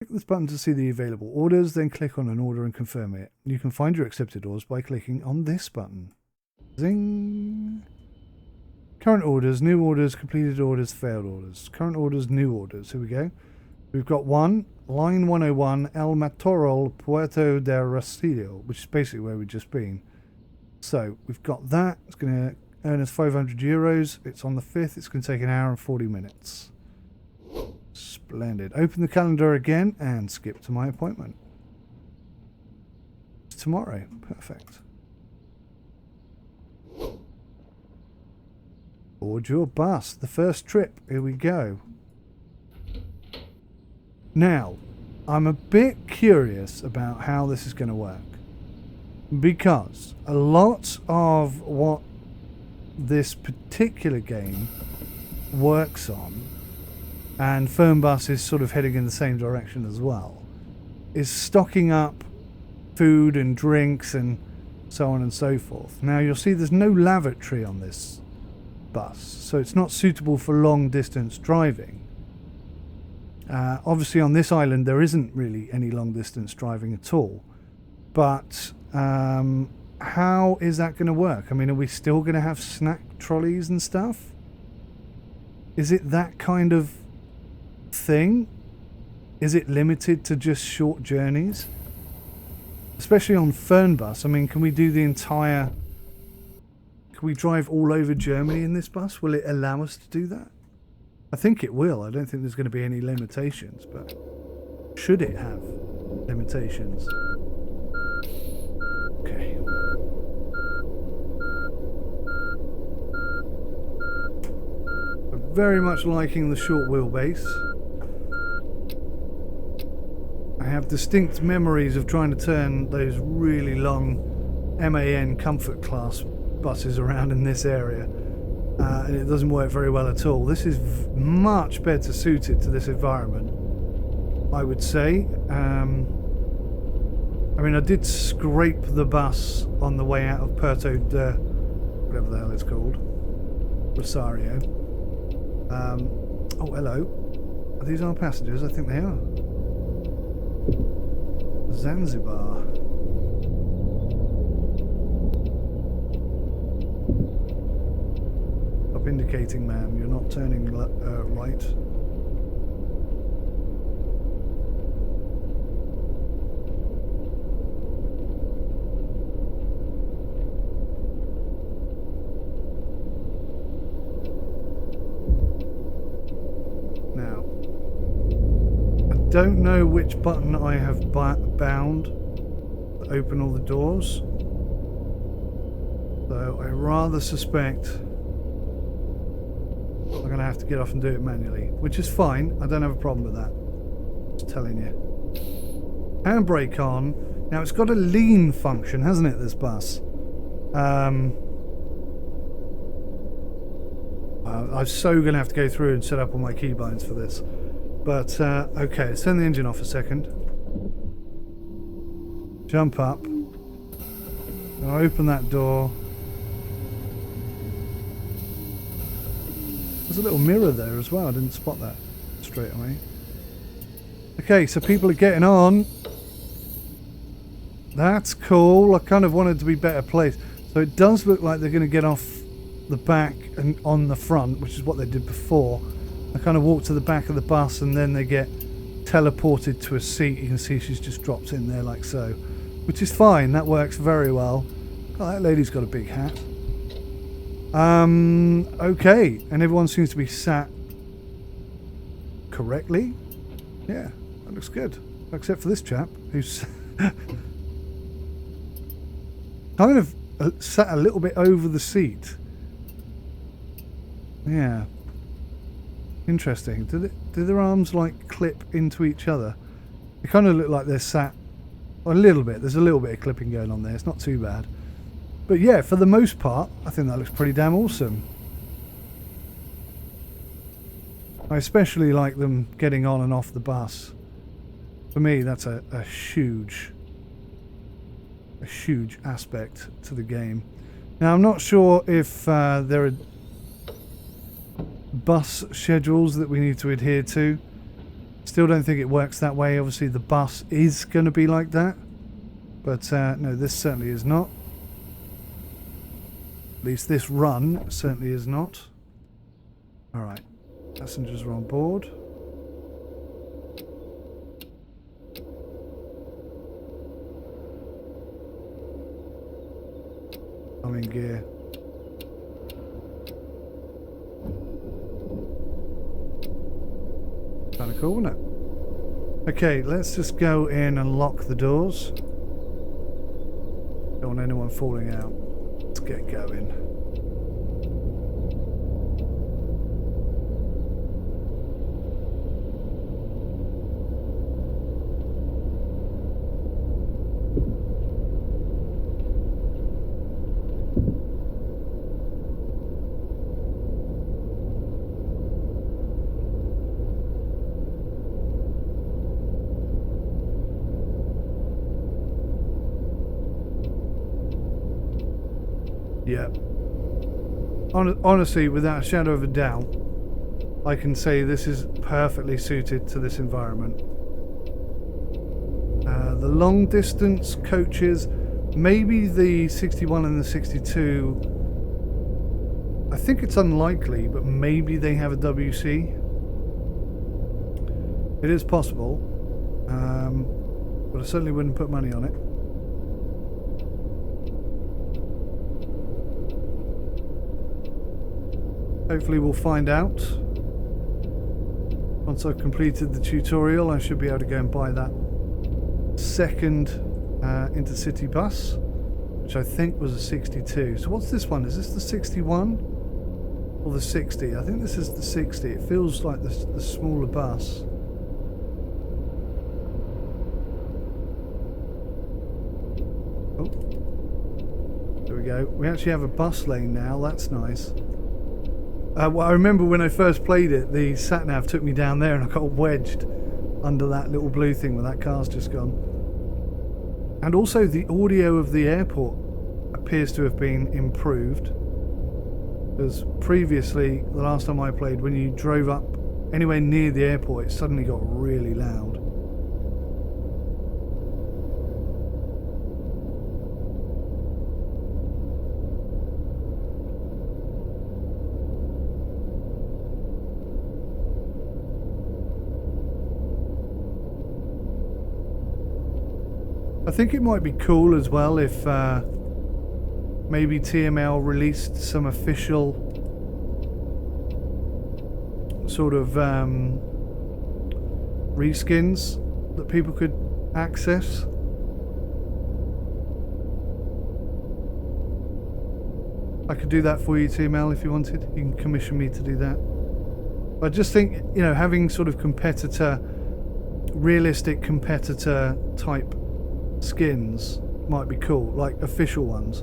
Click this button to see the available orders, then click on an order and confirm it. You can find your accepted orders by clicking on this button. Zing. Current orders, new orders, completed orders, failed orders. Current orders, new orders. Here we go. We've got one, line 101, El Matorral, Puerto del Rastrillo, which is basically where we've just been. So we've got that. It's going to earn us 500 euros. It's on the 5th. It's going to take an hour and 40 minutes. Splendid. Open the calendar again and skip to my appointment. It's tomorrow. Perfect. Board your bus. The first trip. Here we go. Now, I'm a bit curious about how this is going to work. Because a lot of what this particular game works on, and Fernbus is sort of heading in the same direction as well, is stocking up food and drinks and so on and so forth. Now you'll see there's no lavatory on this bus, so it's not suitable for long distance driving. Obviously on this island there isn't really any long distance driving at all, but how is that going to work? I mean, are we still going to have snack trolleys and stuff? Is it that kind of thing? Is it limited to just short journeys? Especially on Fernbus, I mean, can we do the entire... Can we drive all over Germany in this bus? Will it allow us to do that? I think it will. I don't think there's going to be any limitations, but should it have limitations? Okay. I'm very much liking the short wheelbase. I have distinct memories of trying to turn those really long MAN comfort class buses around in this area. And it doesn't work very well at all. This is much better suited to this environment, I would say. I mean, I did scrape the bus on the way out of Puerto de... whatever the hell it's called. Rosario. Oh, hello. Are these our passengers? I think they are. Zanzibar. Stop indicating, man. You're not turning right. Now, I don't know which button I have bound to open all the doors, so I rather suspect I'm going to have to get off and do it manually, which is fine. I don't have a problem with that. Just telling you. Handbrake on. Now it's got a lean function, hasn't it, this bus? I'm so going to have to go through and set up all my keybinds for this. But, okay, let's turn the engine off a second. Jump up. I'll open that door. There's a little mirror there as well. I didn't spot that straight away. Okay, so people are getting on. That's cool. I kind of wanted to be better placed. So it does look like they're going to get off the back and on the front, which is what they did before. They kind of walk to the back of the bus and then they get teleported to a seat. You can see she's just dropped in there like so, which is fine. That works very well. Oh, that lady's got a big hat. Okay, and everyone seems to be sat correctly. Yeah, that looks good. Except for this chap who's kind of sat a little bit over the seat. Yeah. Interesting. Do their arms like clip into each other? They kind of look like they're sat a little bit. There's a little bit of clipping going on there. It's not too bad. But yeah, for the most part, I think that looks pretty damn awesome. I especially like them getting on and off the bus. For me, that's a huge aspect to the game. Now, I'm not sure if there are bus schedules that we need to adhere to. Still don't think it works that way. Obviously, the bus is going to be like that. But no, this certainly is not. At least this run certainly is not. Alright, passengers are on board. I'm in gear. Kind of cool, isn't it? Okay, let's just go in and lock the doors. Don't want anyone falling out. Let's get going. Yeah. Honestly, without a shadow of a doubt, I can say this is perfectly suited to this environment. The long distance coaches, maybe the 61 and the 62, I think it's unlikely, but maybe they have a WC. It is possible, but I certainly wouldn't put money on it. Hopefully we'll find out. Once I've completed the tutorial, I should be able to go and buy that second Intercity bus, which I think was a 62. So what's this one? Is this the 61 or the 60? I think this is the 60. It feels like the smaller bus. Oh, there we go. We actually have a bus lane now. That's nice. Well, I remember when I first played it, the sat-nav took me down there and I got wedged under that little blue thing where that car's just gone. And also the audio of the airport appears to have been improved. Because previously, the last time I played, when you drove up anywhere near the airport, it suddenly got really loud. I think it might be cool as well if maybe TML released some official sort of reskins that people could access. I could do that for you, TML, if you wanted. You can commission me to do that. But I just think, you know, having sort of realistic competitor type skins might be cool, like official ones.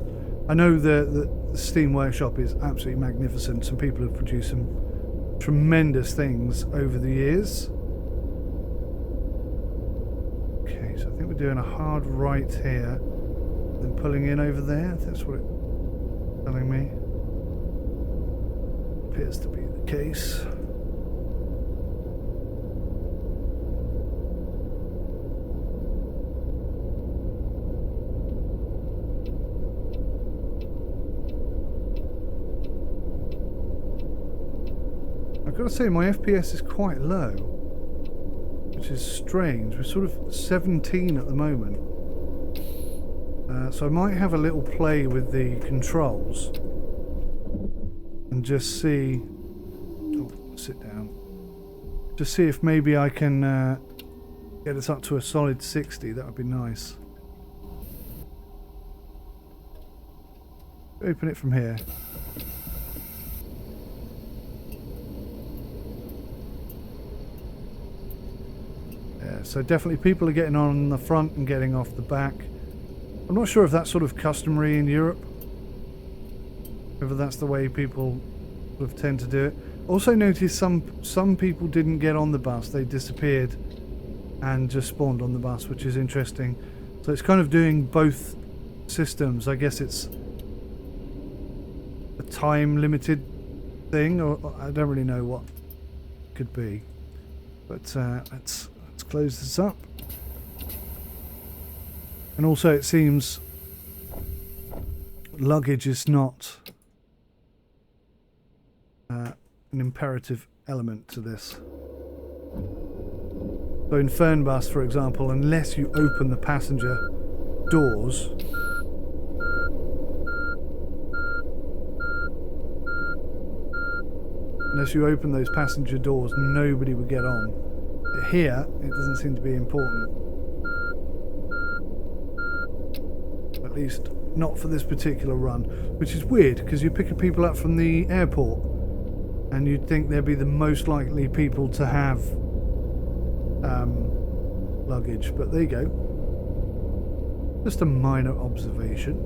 I know the Steam Workshop is absolutely magnificent. Some people have produced some tremendous things over the years. Okay, so I think we're doing a hard right here, then pulling in over there. That's what it's telling me. Appears to be the case. I've got to say my FPS is quite low, which is strange. We're sort of 17 at the moment. So I might have a little play with the controls and just see... Oh, sit down. Just see if maybe I can get us up to a solid 60. That would be nice. Open it from here. So definitely people are getting on the front and getting off the back. I'm not sure if that's sort of customary in Europe, whether that's the way people sort of tend to do it. Also noticed some people didn't get on the bus, they disappeared and just spawned on the bus, which is interesting. So it's kind of doing both systems. I guess it's a time limited thing, or I don't really know what it could be. But let's close this up. And also it seems luggage is not an imperative element to this. So in Fernbus, for example, unless you open the passenger doors, nobody would get on. But here, it doesn't seem to be important. At least not for this particular run, which is weird because you're picking people up from the airport and you'd think they'd be the most likely people to have luggage, but there you go. Just a minor observation.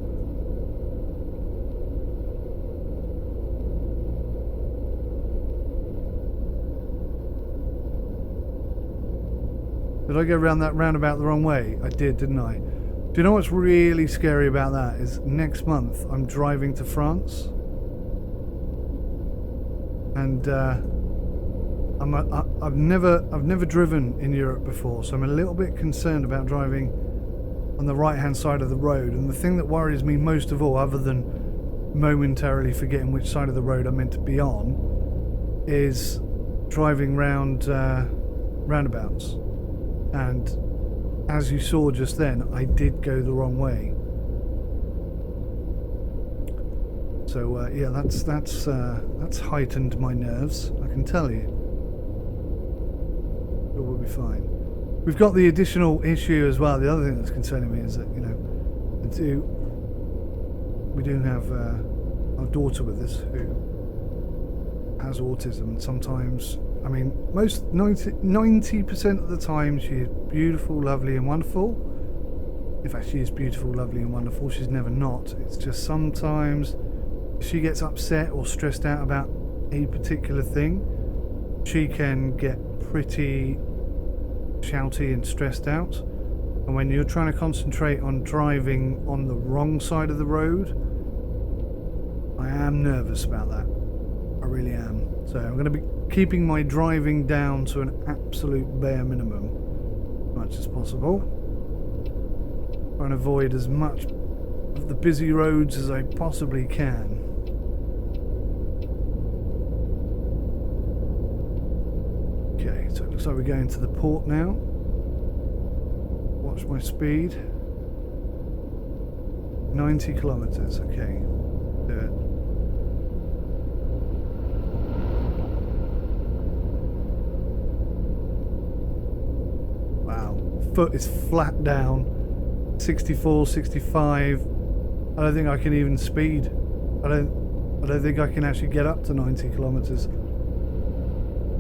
Did I go around that roundabout the wrong way? I did, didn't I? Do you know what's really scary about that? Is next month I'm driving to France, and I've never driven in Europe before, so I'm a little bit concerned about driving on the right-hand side of the road. And the thing that worries me most of all, other than momentarily forgetting which side of the road I'm meant to be on, is driving round roundabouts. And as you saw just then, I did go the wrong way. So yeah, that's heightened my nerves, I can tell you. But we'll be fine. We've got the additional issue as well. The other thing that's concerning me is that, you know, we do have our daughter with us who has autism, and sometimes, I mean, most 90% of the time she is beautiful, lovely and wonderful. In fact, she is beautiful, lovely and wonderful. She's never not. It's just sometimes she gets upset or stressed out about a particular thing. She can get pretty shouty and stressed out. And when you're trying to concentrate on driving on the wrong side of the road, I am nervous about that. I really am. So I'm going to be keeping my driving down to an absolute bare minimum as much as possible. Trying to avoid as much of the busy roads as I possibly can. Okay, so it looks like we're going to the port now. Watch my speed. 90 kilometers, okay. Do it. Foot is flat down. 64, 65. I don't think I can even speed. I don't think I can actually get up to 90 kilometers.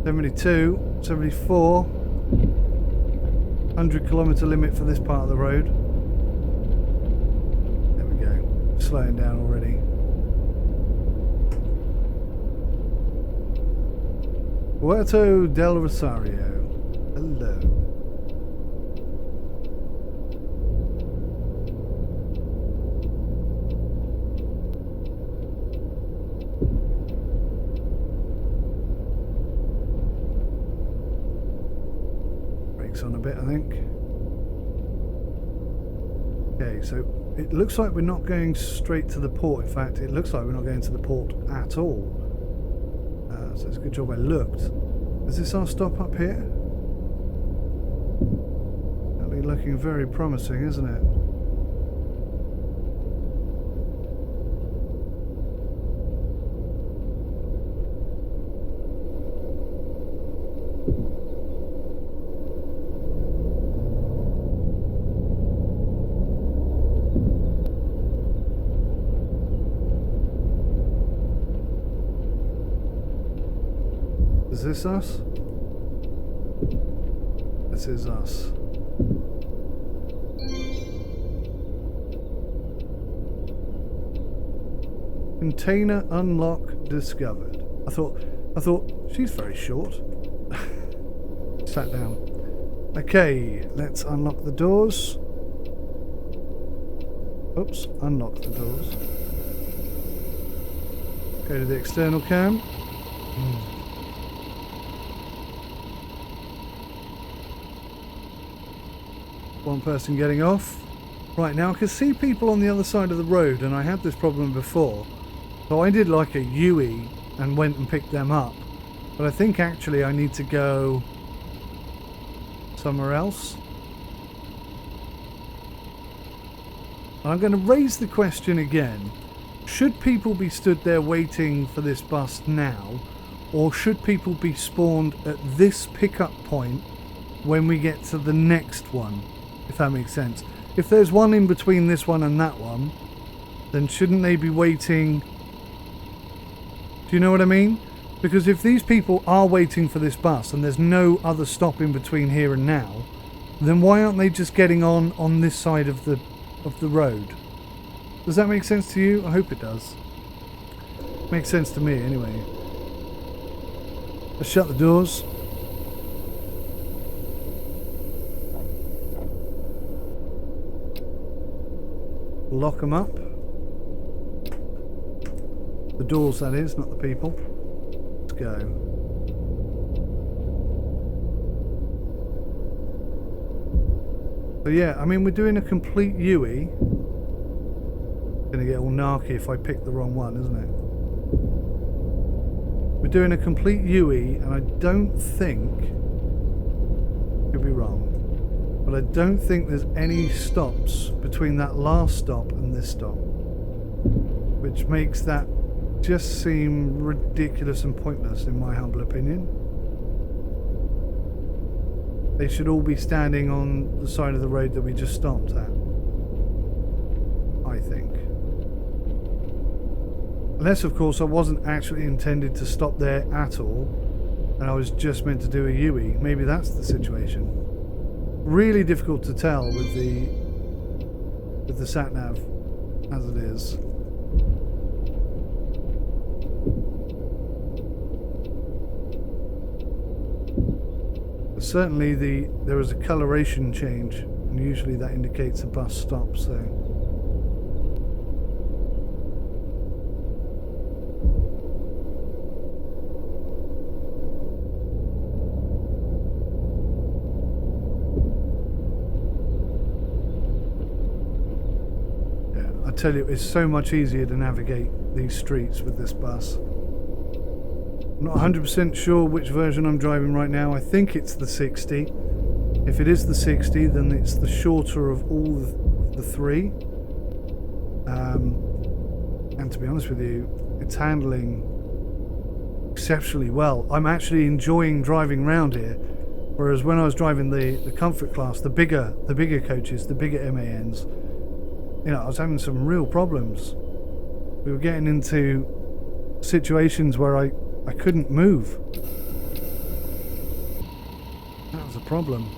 72, 74. 100 kilometer limit for this part of the road. slowing down already. Puerto del Rosario. Hello. Brakes on a bit, I think. Okay, so it looks like we're not going straight to the port. In fact, it looks like we're not going to the port at all. So it's a good job I looked. Is this our stop up here? That'll be looking very promising, isn't it? Is this us? This is us. Container unlock discovered. I thought she's very short. Sat down. Okay, let's unlock the doors. Oops, unlock the doors. Go to the external cam. One person getting off. Right, now I can see people on the other side of the road, and I had this problem before. So I did like a UE and went and picked them up. But I think actually I need to go somewhere else. I'm going to raise the question again. Should people be stood there waiting for this bus now? Or should people be spawned at this pickup point when we get to the next one? If that makes sense. If there's one in between this one and that one, then shouldn't they be waiting? Do you know what I mean? Because if these people are waiting for this bus and there's no other stop in between here and now, then why aren't they just getting on this side of the road? Does that make sense to you? I hope it does. Makes sense to me anyway. Let's shut the doors. Lock them up. The doors, that is, not the people. Let's go. So yeah, I mean, we're doing a complete UE. Gonna get all narky if I pick the wrong one, isn't it? We're doing a complete UE, and I don't think, could be wrong, but I don't think there's any stops between that last stop and this stop, which makes that just seem ridiculous and pointless in my humble opinion. They should all be standing on the side of the road that we just stopped at, I think. Unless, of course, I wasn't actually intended to stop there at all, and I was just meant to do a UE. Maybe that's the situation. Really difficult to tell with the sat-nav as it is. But certainly there is a coloration change, and usually that indicates a bus stop, so. I tell you, it's so much easier to navigate these streets with this bus. I'm not 100% sure which version I'm driving right now. I think it's the 60. If it is the 60, then it's the shorter of all the three. And to be honest with you, it's handling exceptionally well. I'm actually enjoying driving around here. Whereas when I was driving the comfort class, the bigger coaches, the bigger MANs, you know, I was having some real problems. We were getting into situations where I couldn't move. That was a problem.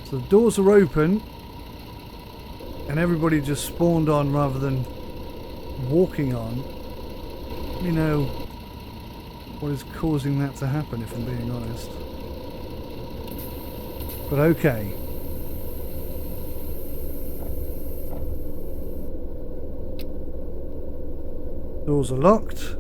So the doors are open. and everybody just spawned on rather than walking on, let me know what is causing that to happen, if I'm being honest. But okay. Doors are locked.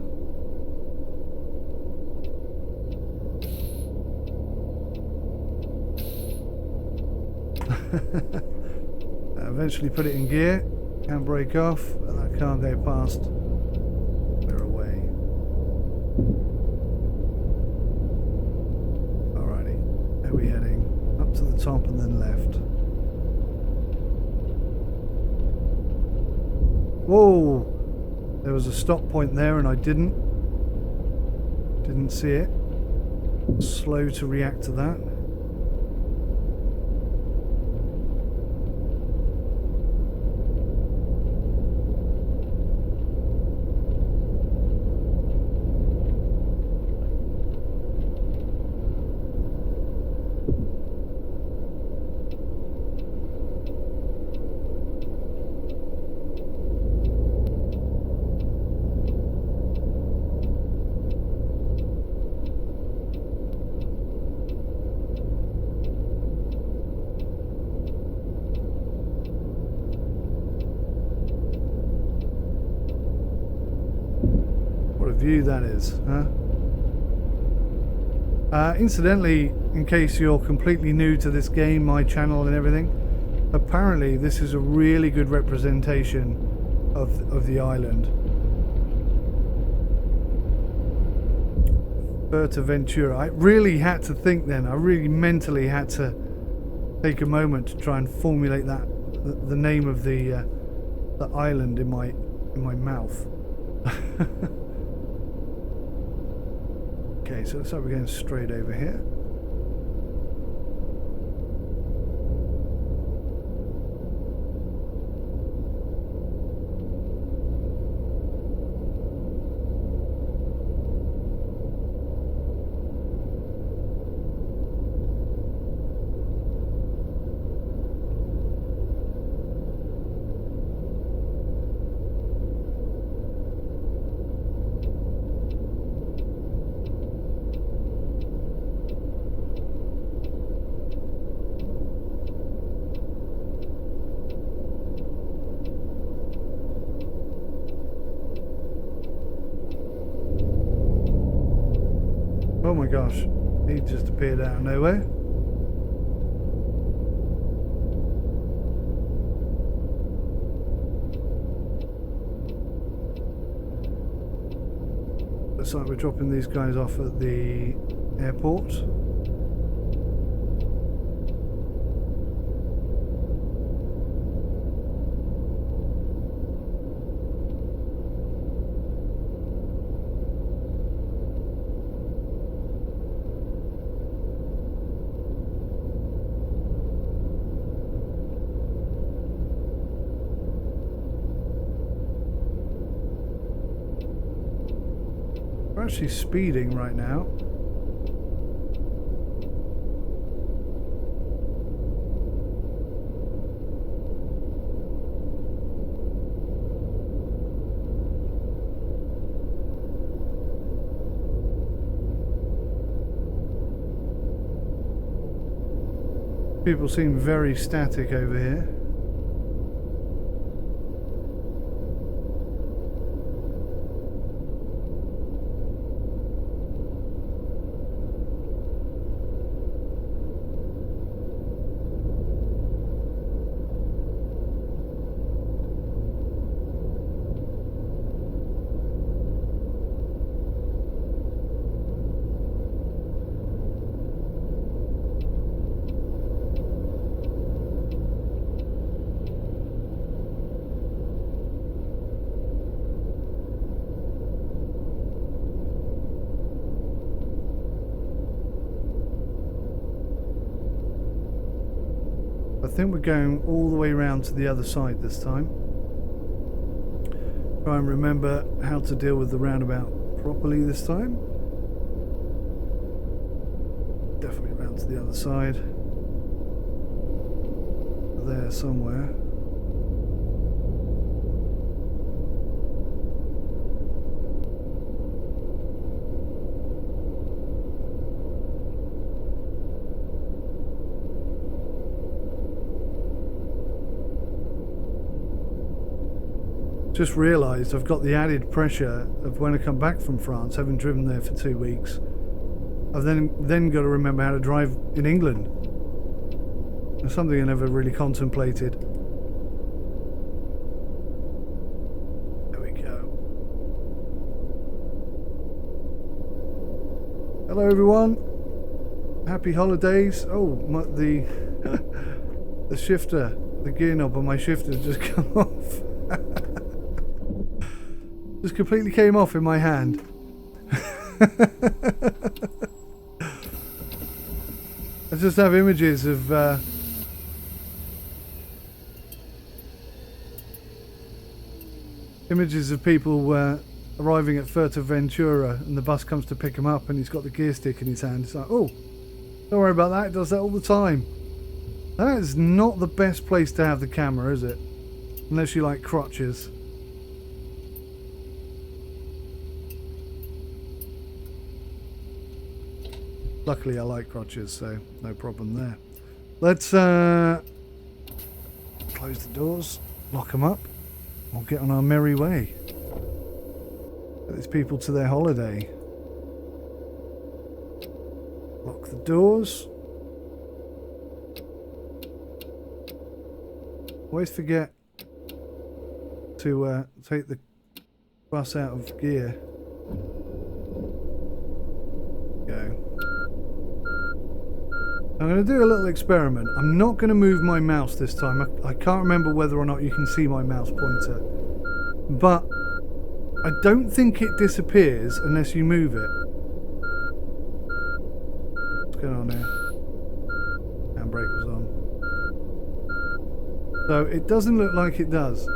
Eventually put it in gear, can brake off, and that can't go past. We're away. Alrighty, where are we heading? Up to the top and then left. Whoa! There was a stop point there and I didn't see it. Slow to react to that. View that is, huh? Incidentally, in case you're completely new to this game, my channel and everything, apparently this is a really good representation of the island. Fuerteventura. I really had to think then. I really mentally had to take a moment to try and formulate that the name of the island in my mouth. Okay, so looks like we're going straight over here. Oh my gosh, he just appeared out of nowhere. Looks like we're dropping these guys off at the airport. We're actually speeding right now. People seem very static over here. I think we're going all the way around to the other side this time. Try and remember how to deal with the roundabout properly this time. Definitely around to the other side. There somewhere. Just realised I've got the added pressure of when I come back from France, having driven there for 2 weeks. I've then got to remember how to drive in England. It's something I never really contemplated. There we go. Hello everyone. Happy holidays. Oh, the the shifter, the gear knob on my shifter just come off. Just completely came off in my hand. I just have images of people arriving at Fuerteventura, and the bus comes to pick him up, and he's got the gear stick in his hand. It's like, oh, don't worry about that. It does that all the time. That is not the best place to have the camera, is it? Unless you like crotches. Luckily I like crotches, so no problem there. Let's close the doors, lock them up, we'll get on our merry way. Get these people to their holiday. Lock the doors. Always forget to take the bus out of gear. Go. I'm going to do a little experiment. I'm not going to move my mouse this time. I can't remember whether or not you can see my mouse pointer. But I don't think it disappears unless you move it. What's going on here? Handbrake was on. So it doesn't look like it does.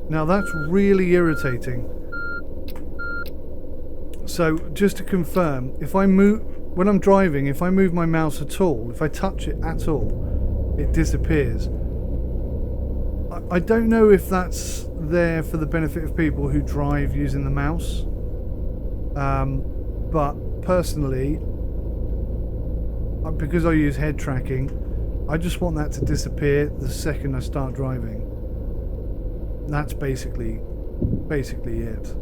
Now that's really irritating. So just to confirm, if I move... When I'm driving, if I move my mouse at all, if I touch it at all, it disappears. I don't know if that's there for the benefit of people who drive using the mouse. But personally, because I use head tracking, I just want that to disappear the second I start driving. That's basically it.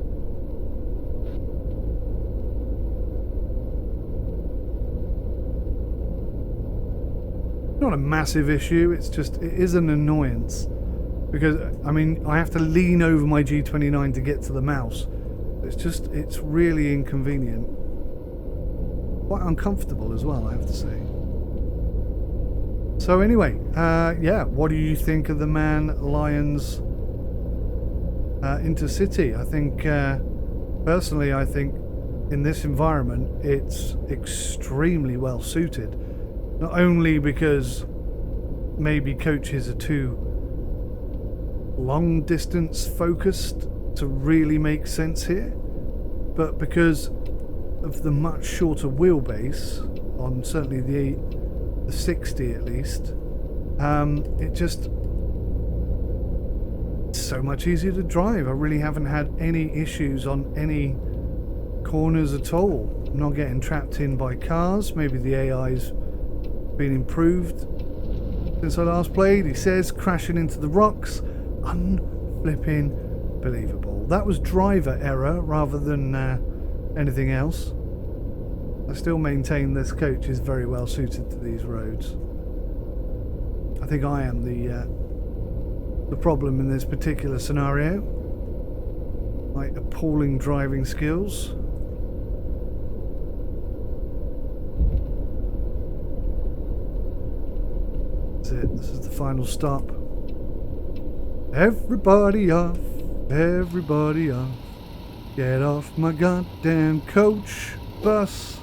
Not a massive issue, it is an annoyance, because I mean I have to lean over my G29 to get to the mouse. It's really inconvenient, quite uncomfortable as well, I have to say. So anyway, yeah, what do you think of the Man Lions Intercity? I think personally I think in this environment it's extremely well suited. Not only because maybe coaches are too long distance focused to really make sense here, but because of the much shorter wheelbase on certainly the 60 at least, it's so much easier to drive. I really haven't had any issues on any corners at all. I'm not getting trapped in by cars. Maybe the AI's been improved since I last played. He says crashing into the rocks, unflipping believable. That was driver error rather than anything else. I still maintain this coach is very well suited to these roads. I think I am the problem in this particular scenario. My appalling driving skills. This is the final stop. Everybody off, everybody off. Get off my goddamn coach bus.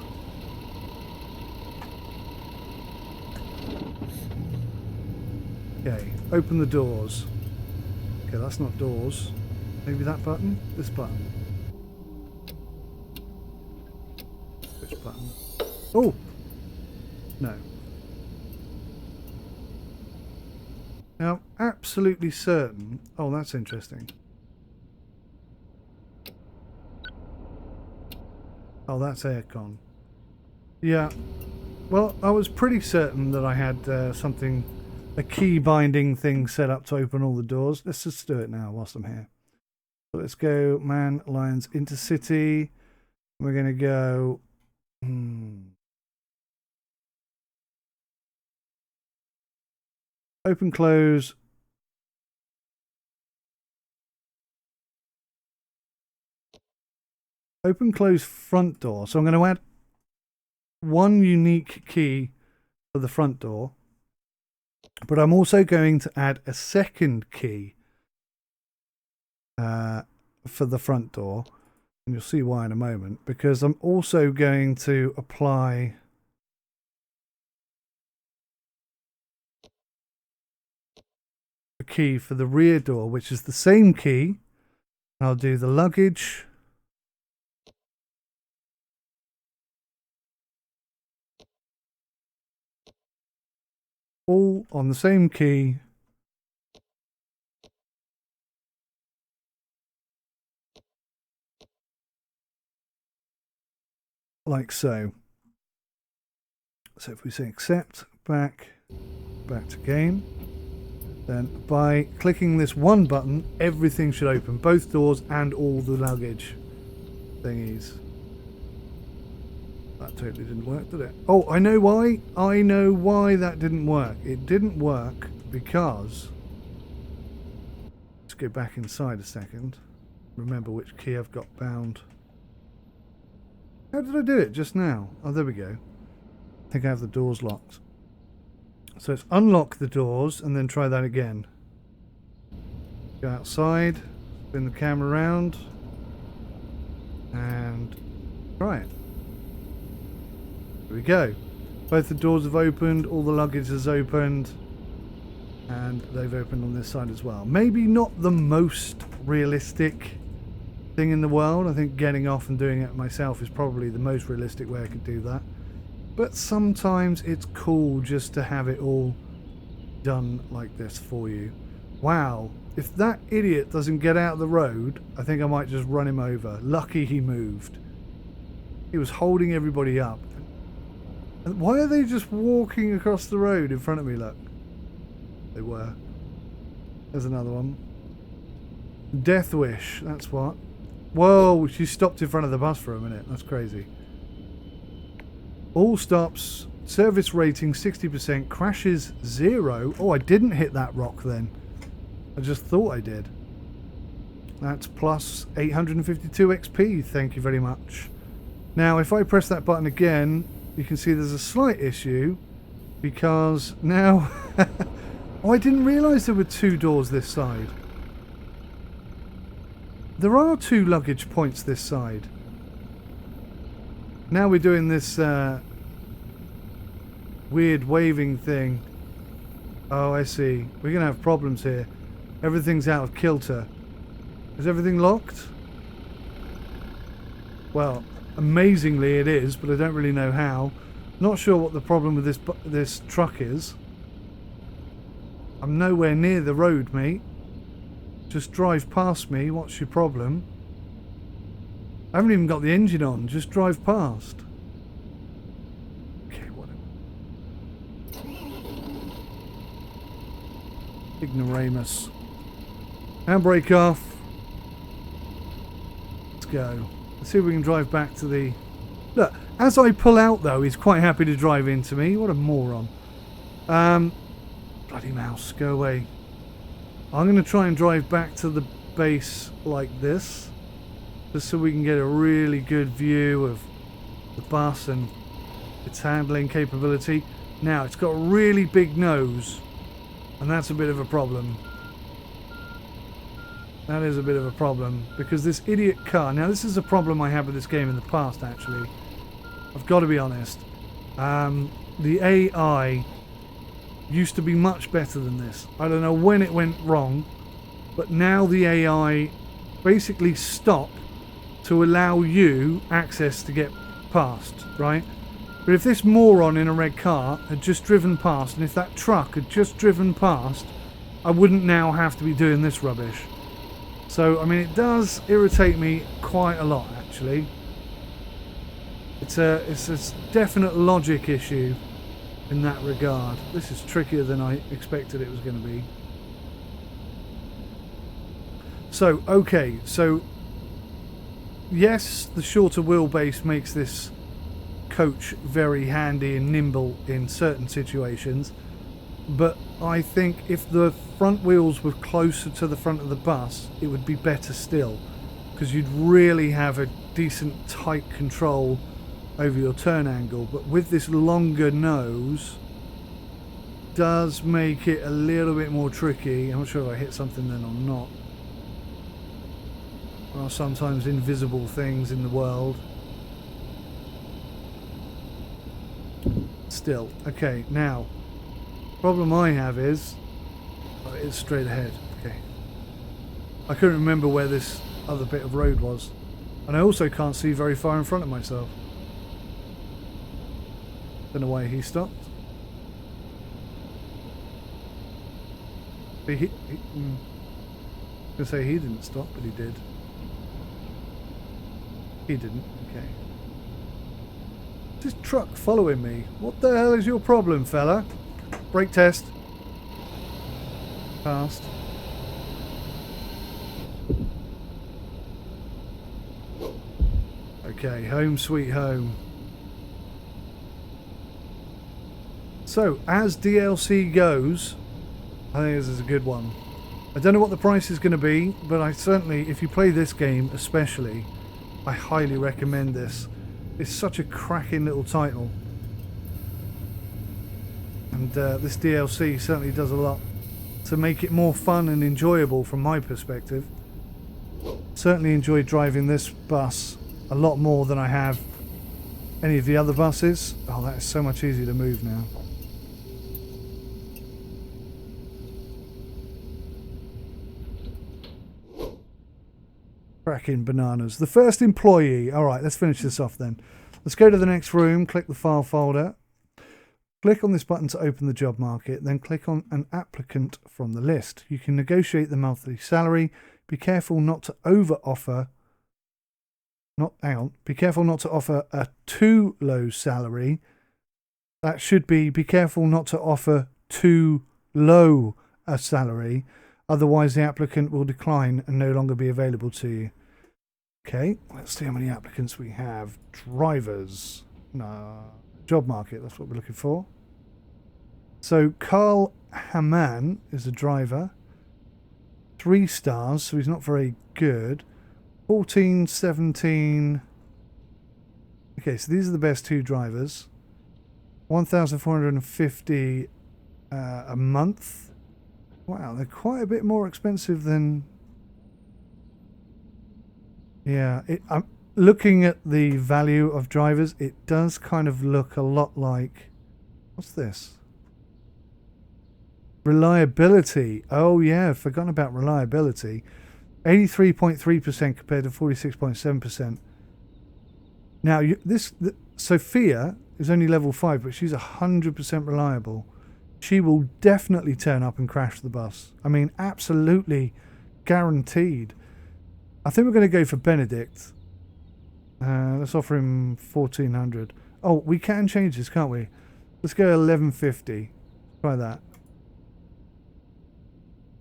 Okay, open the doors. Okay, that's not doors. Maybe that button? This button. Which button? Oh! No. Now, I'm absolutely certain... Oh, that's interesting. Oh, that's aircon. Yeah. Well, I was pretty certain that I had a key binding thing set up to open all the doors. Let's just do it now whilst I'm here. So let's go Man Lions Intercity. We're going to go... Open, close. Open, close front door. So I'm going to add one unique key for the front door. But I'm also going to add a second key for the front door. And you'll see why in a moment. Because I'm also going to apply... key for the rear door, which is the same key. I'll do the luggage, all on the same key, like so. So if we say accept, back to game, then by clicking this one button, everything should open, both doors and all the luggage thingies. That totally didn't work, did it? Oh, I know why. I know why that didn't work. It didn't work because... Let's go back inside a second. Remember which key I've got bound. How did I do it just now? Oh, there we go. I think I have the doors locked. So let's unlock the doors and then try that again. Go outside, spin the camera around, and try it. There we go. Both the doors have opened, all the luggage has opened, and they've opened on this side as well. Maybe not the most realistic thing in the world. I think getting off and doing it myself is probably the most realistic way I could do that. But sometimes it's cool just to have it all done like this for you. Wow, if that idiot doesn't get out of the road, I think I might just run him over. Lucky he moved. He was holding everybody up. And why are they just walking across the road in front of me, look? They were. There's another one. Death Wish, that's what. Whoa, she stopped in front of the bus for a minute. That's crazy. All stops, service rating 60%, crashes 0. Oh, I didn't hit that rock then. I just thought I did. That's plus 852 XP, thank you very much. Now, if I press that button again, you can see there's a slight issue because now... Oh, I didn't realise there were 2 doors this side. There are 2 luggage points this side. Now we're doing this weird waving thing. Oh, I see. We're going to have problems here. Everything's out of kilter. Is everything locked? Well, amazingly it is, but I don't really know how. Not sure what the problem with this truck is. I'm nowhere near the road, mate. Just drive past me. What's your problem? I haven't even got the engine on. Just drive past. Okay, whatever. Ignoramus. Handbrake off. Let's go. Let's see if we can drive back to the... Look, as I pull out though, he's quite happy to drive into me. What a moron. Bloody mouse, go away. I'm going to try and drive back to the base like this. Just so we can get a really good view of the bus and its handling capability. Now, it's got a really big nose, and that's a bit of a problem. That is a bit of a problem, because this idiot car... Now, this is a problem I had with this game in the past, actually. I've got to be honest. The AI used to be much better than this. I don't know when it went wrong, but now the AI basically stopped to allow you access to get past, right? But if this moron in a red car had just driven past, and if that truck had just driven past, I wouldn't now have to be doing this rubbish. So, I mean, it does irritate me quite a lot, actually. It's a definite logic issue in that regard. This is trickier than I expected it was going to be. So, okay, so yes, the shorter wheelbase makes this coach very handy and nimble in certain situations, but I think if the front wheels were closer to the front of the bus, it would be better still, because you'd really have a decent tight control over your turn angle. But with this longer nose, does make it a little bit more tricky. I'm not sure if I hit something then or not. There are sometimes invisible things in the world. Still, okay, now, problem I have is, it's straight ahead, okay. I couldn't remember where this other bit of road was. And I also can't see very far in front of myself. Don't know why he stopped. I was gonna say he didn't stop, but he did. He didn't, okay. This truck following me. What the hell is your problem, fella? Brake test. Passed. Okay, home sweet home. So, as DLC goes, I think this is a good one. I don't know what the price is going to be, but I certainly, if you play this game especially, I highly recommend this. It's such a cracking little title. And this DLC certainly does a lot to make it more fun and enjoyable from my perspective. Certainly enjoyed driving this bus a lot more than I have any of the other buses. Oh, that is so much easier to move now. Cracking bananas. The first employee. Alright, let's finish this off then. Let's go to the next room, click the file folder. Click on this button to open the job market, then click on an applicant from the list. You can negotiate the monthly salary. Be careful not to over-offer. Be careful not to offer a too low salary. That should be careful not to offer too low a salary. Otherwise, the applicant will decline and no longer be available to you. Okay, let's see how many applicants we have. Drivers. No, job market, that's what we're looking for. So, Carl Hamann is a driver. 3 stars, so he's not very good. 14, 17. Okay, so these are the best 2 drivers. 1,450 a month. Wow, they're quite a bit more expensive than... Yeah, I'm looking at the value of drivers. It does kind of look a lot like... What's this? Reliability. Oh yeah, I've forgotten about reliability. 83.3% compared to 46.7%. Now, Sophia is only level 5, but she's 100% reliable. She will definitely turn up and crash the bus. I mean, absolutely guaranteed. I think we're going to go for Benedict. Let's offer him 1,400. Oh, we can change this, can't we? Let's go 1,150. Try that.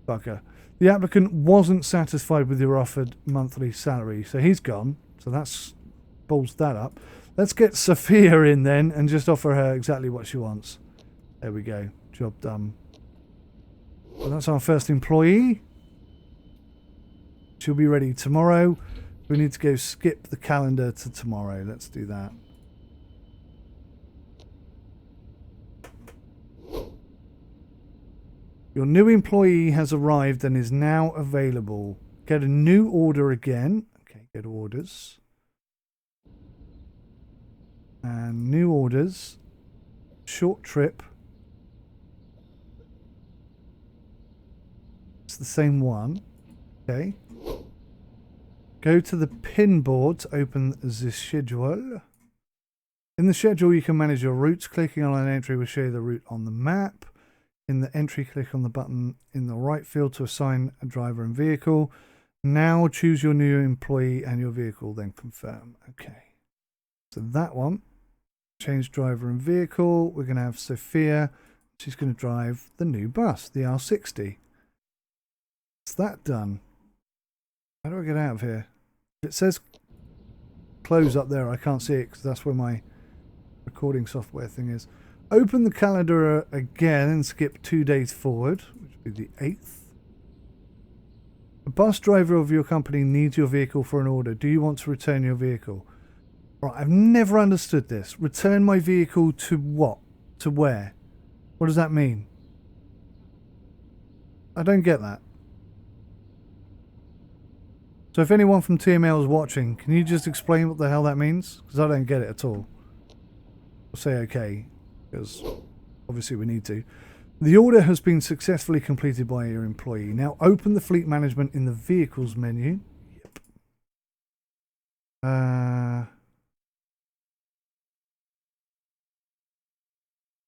Fucker. The applicant wasn't satisfied with your offered monthly salary, so he's gone. So that's balls that up. Let's get Sophia in then and just offer her exactly what she wants. There we go. Job done. So that's our first employee. She'll be ready tomorrow. We need to go skip the calendar to tomorrow. Let's do that. Your new employee has arrived and is now available. Get a new order again. Okay, go to orders. And new orders. Short trip. It's the same one. Okay. Go to the pin board to open the schedule. In the schedule, you can manage your routes. Clicking on an entry will show you the route on the map. In the entry, click on the button in the right field to assign a driver and vehicle. Now choose your new employee and your vehicle, then confirm. Okay. So that one. Change driver and vehicle. We're going to have Sophia. She's going to drive the new bus, the R60. That's that done. How do I get out of here? If it says close up there, I can't see it because that's where my recording software thing is. Open the calendar again and skip 2 days forward, which would be the 8th. A bus driver of your company needs your vehicle for an order. Do you want to return your vehicle? Right, I've never understood this. Return my vehicle to what? To where? What does that mean? I don't get that. So if anyone from TML is watching, can you just explain what the hell that means? Because I don't get it at all. I'll say okay, because obviously we need to. The order has been successfully completed by your employee. Now open the fleet management in the vehicles menu. Yep.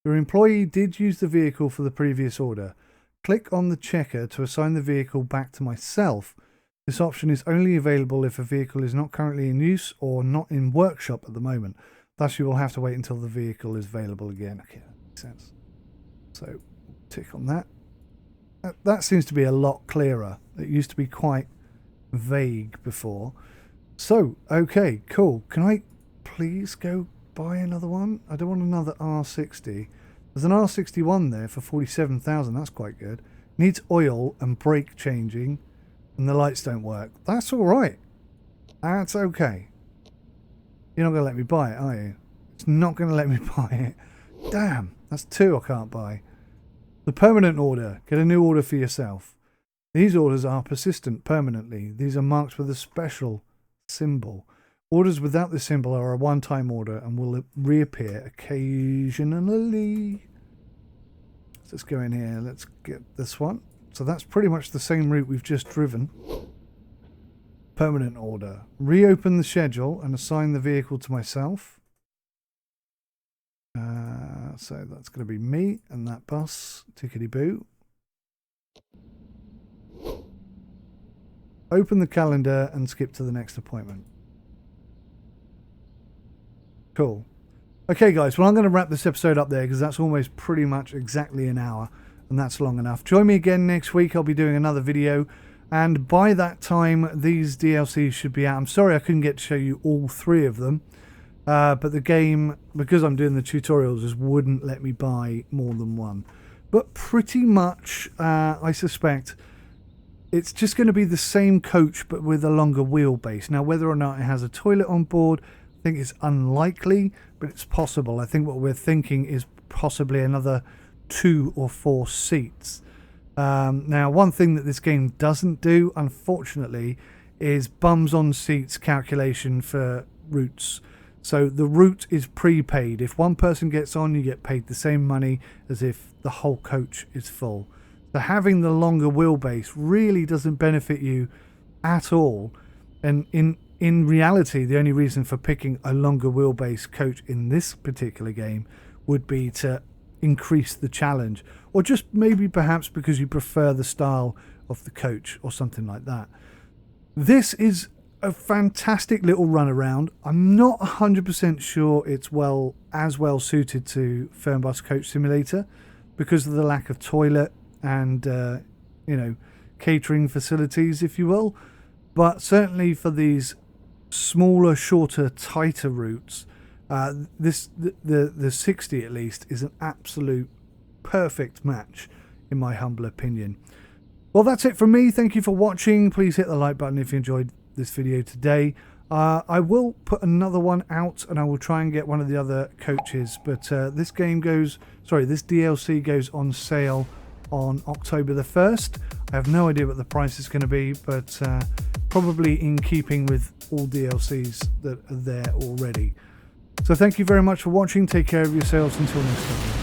Your employee did use the vehicle for the previous order. Click on the checker to assign the vehicle back to myself. This option is only available if a vehicle is not currently in use or not in workshop at the moment. Thus, you will have to wait until the vehicle is available again. Okay, that makes sense. So, tick on that. That seems to be a lot clearer. It used to be quite vague before. So, okay, cool. Can I please go buy another one? I don't want another R60. There's an R61 there for 47,000. That's quite good. Needs oil and brake changing. And the lights don't work. That's all right. That's okay. You're not going to let me buy it, are you? It's not going to let me buy it. Damn. That's 2 I can't buy. The permanent order. Get a new order for yourself. These orders are persistent permanently. These are marked with a special symbol. Orders without this symbol are a one-time order and will reappear occasionally. Let's go in here. Let's get this one. So that's pretty much the same route we've just driven. Permanent order. Reopen the schedule and assign the vehicle to myself. So that's going to be me and that bus. Tickety-boo. Open the calendar and skip to the next appointment. Cool. Okay, guys. Well, I'm going to wrap this episode up there because that's almost pretty much exactly an hour. And that's long enough. Join me again next week. I'll be doing another video. And by that time, these DLCs should be out. I'm sorry I couldn't get to show you all 3 of them. But the game, because I'm doing the tutorials, just wouldn't let me buy more than one. But pretty much, I suspect, it's just going to be the same coach, but with a longer wheelbase. Now, whether or not it has a toilet on board, I think it's unlikely, but it's possible. I think what we're thinking is possibly another 2 or 4 seats. Now, one thing that this game doesn't do, unfortunately, is bums on seats calculation for routes. So the route is prepaid. If one person gets on, you get paid the same money as if the whole coach is full. So having the longer wheelbase really doesn't benefit you at all. And in reality, the only reason for picking a longer wheelbase coach in this particular game would be to increase the challenge, or just maybe perhaps because you prefer the style of the coach or something like that. This is a fantastic little run around. I'm not 100% sure it's as well suited to Fernbus Coach Simulator because of the lack of toilet and catering facilities, if you will, but certainly for these smaller, shorter, tighter routes, the 60 at least is an absolute perfect match in my humble opinion. Well, that's it from me. Thank you for watching. Please hit the like button if you enjoyed this video today. I will put another one out and I will try and get one of the other coaches, but this DLC goes on sale on October the 1st. I have no idea what the price is going to be, but probably in keeping with all DLCs that are there already. So thank you very much for watching. Take care of yourselves until next time.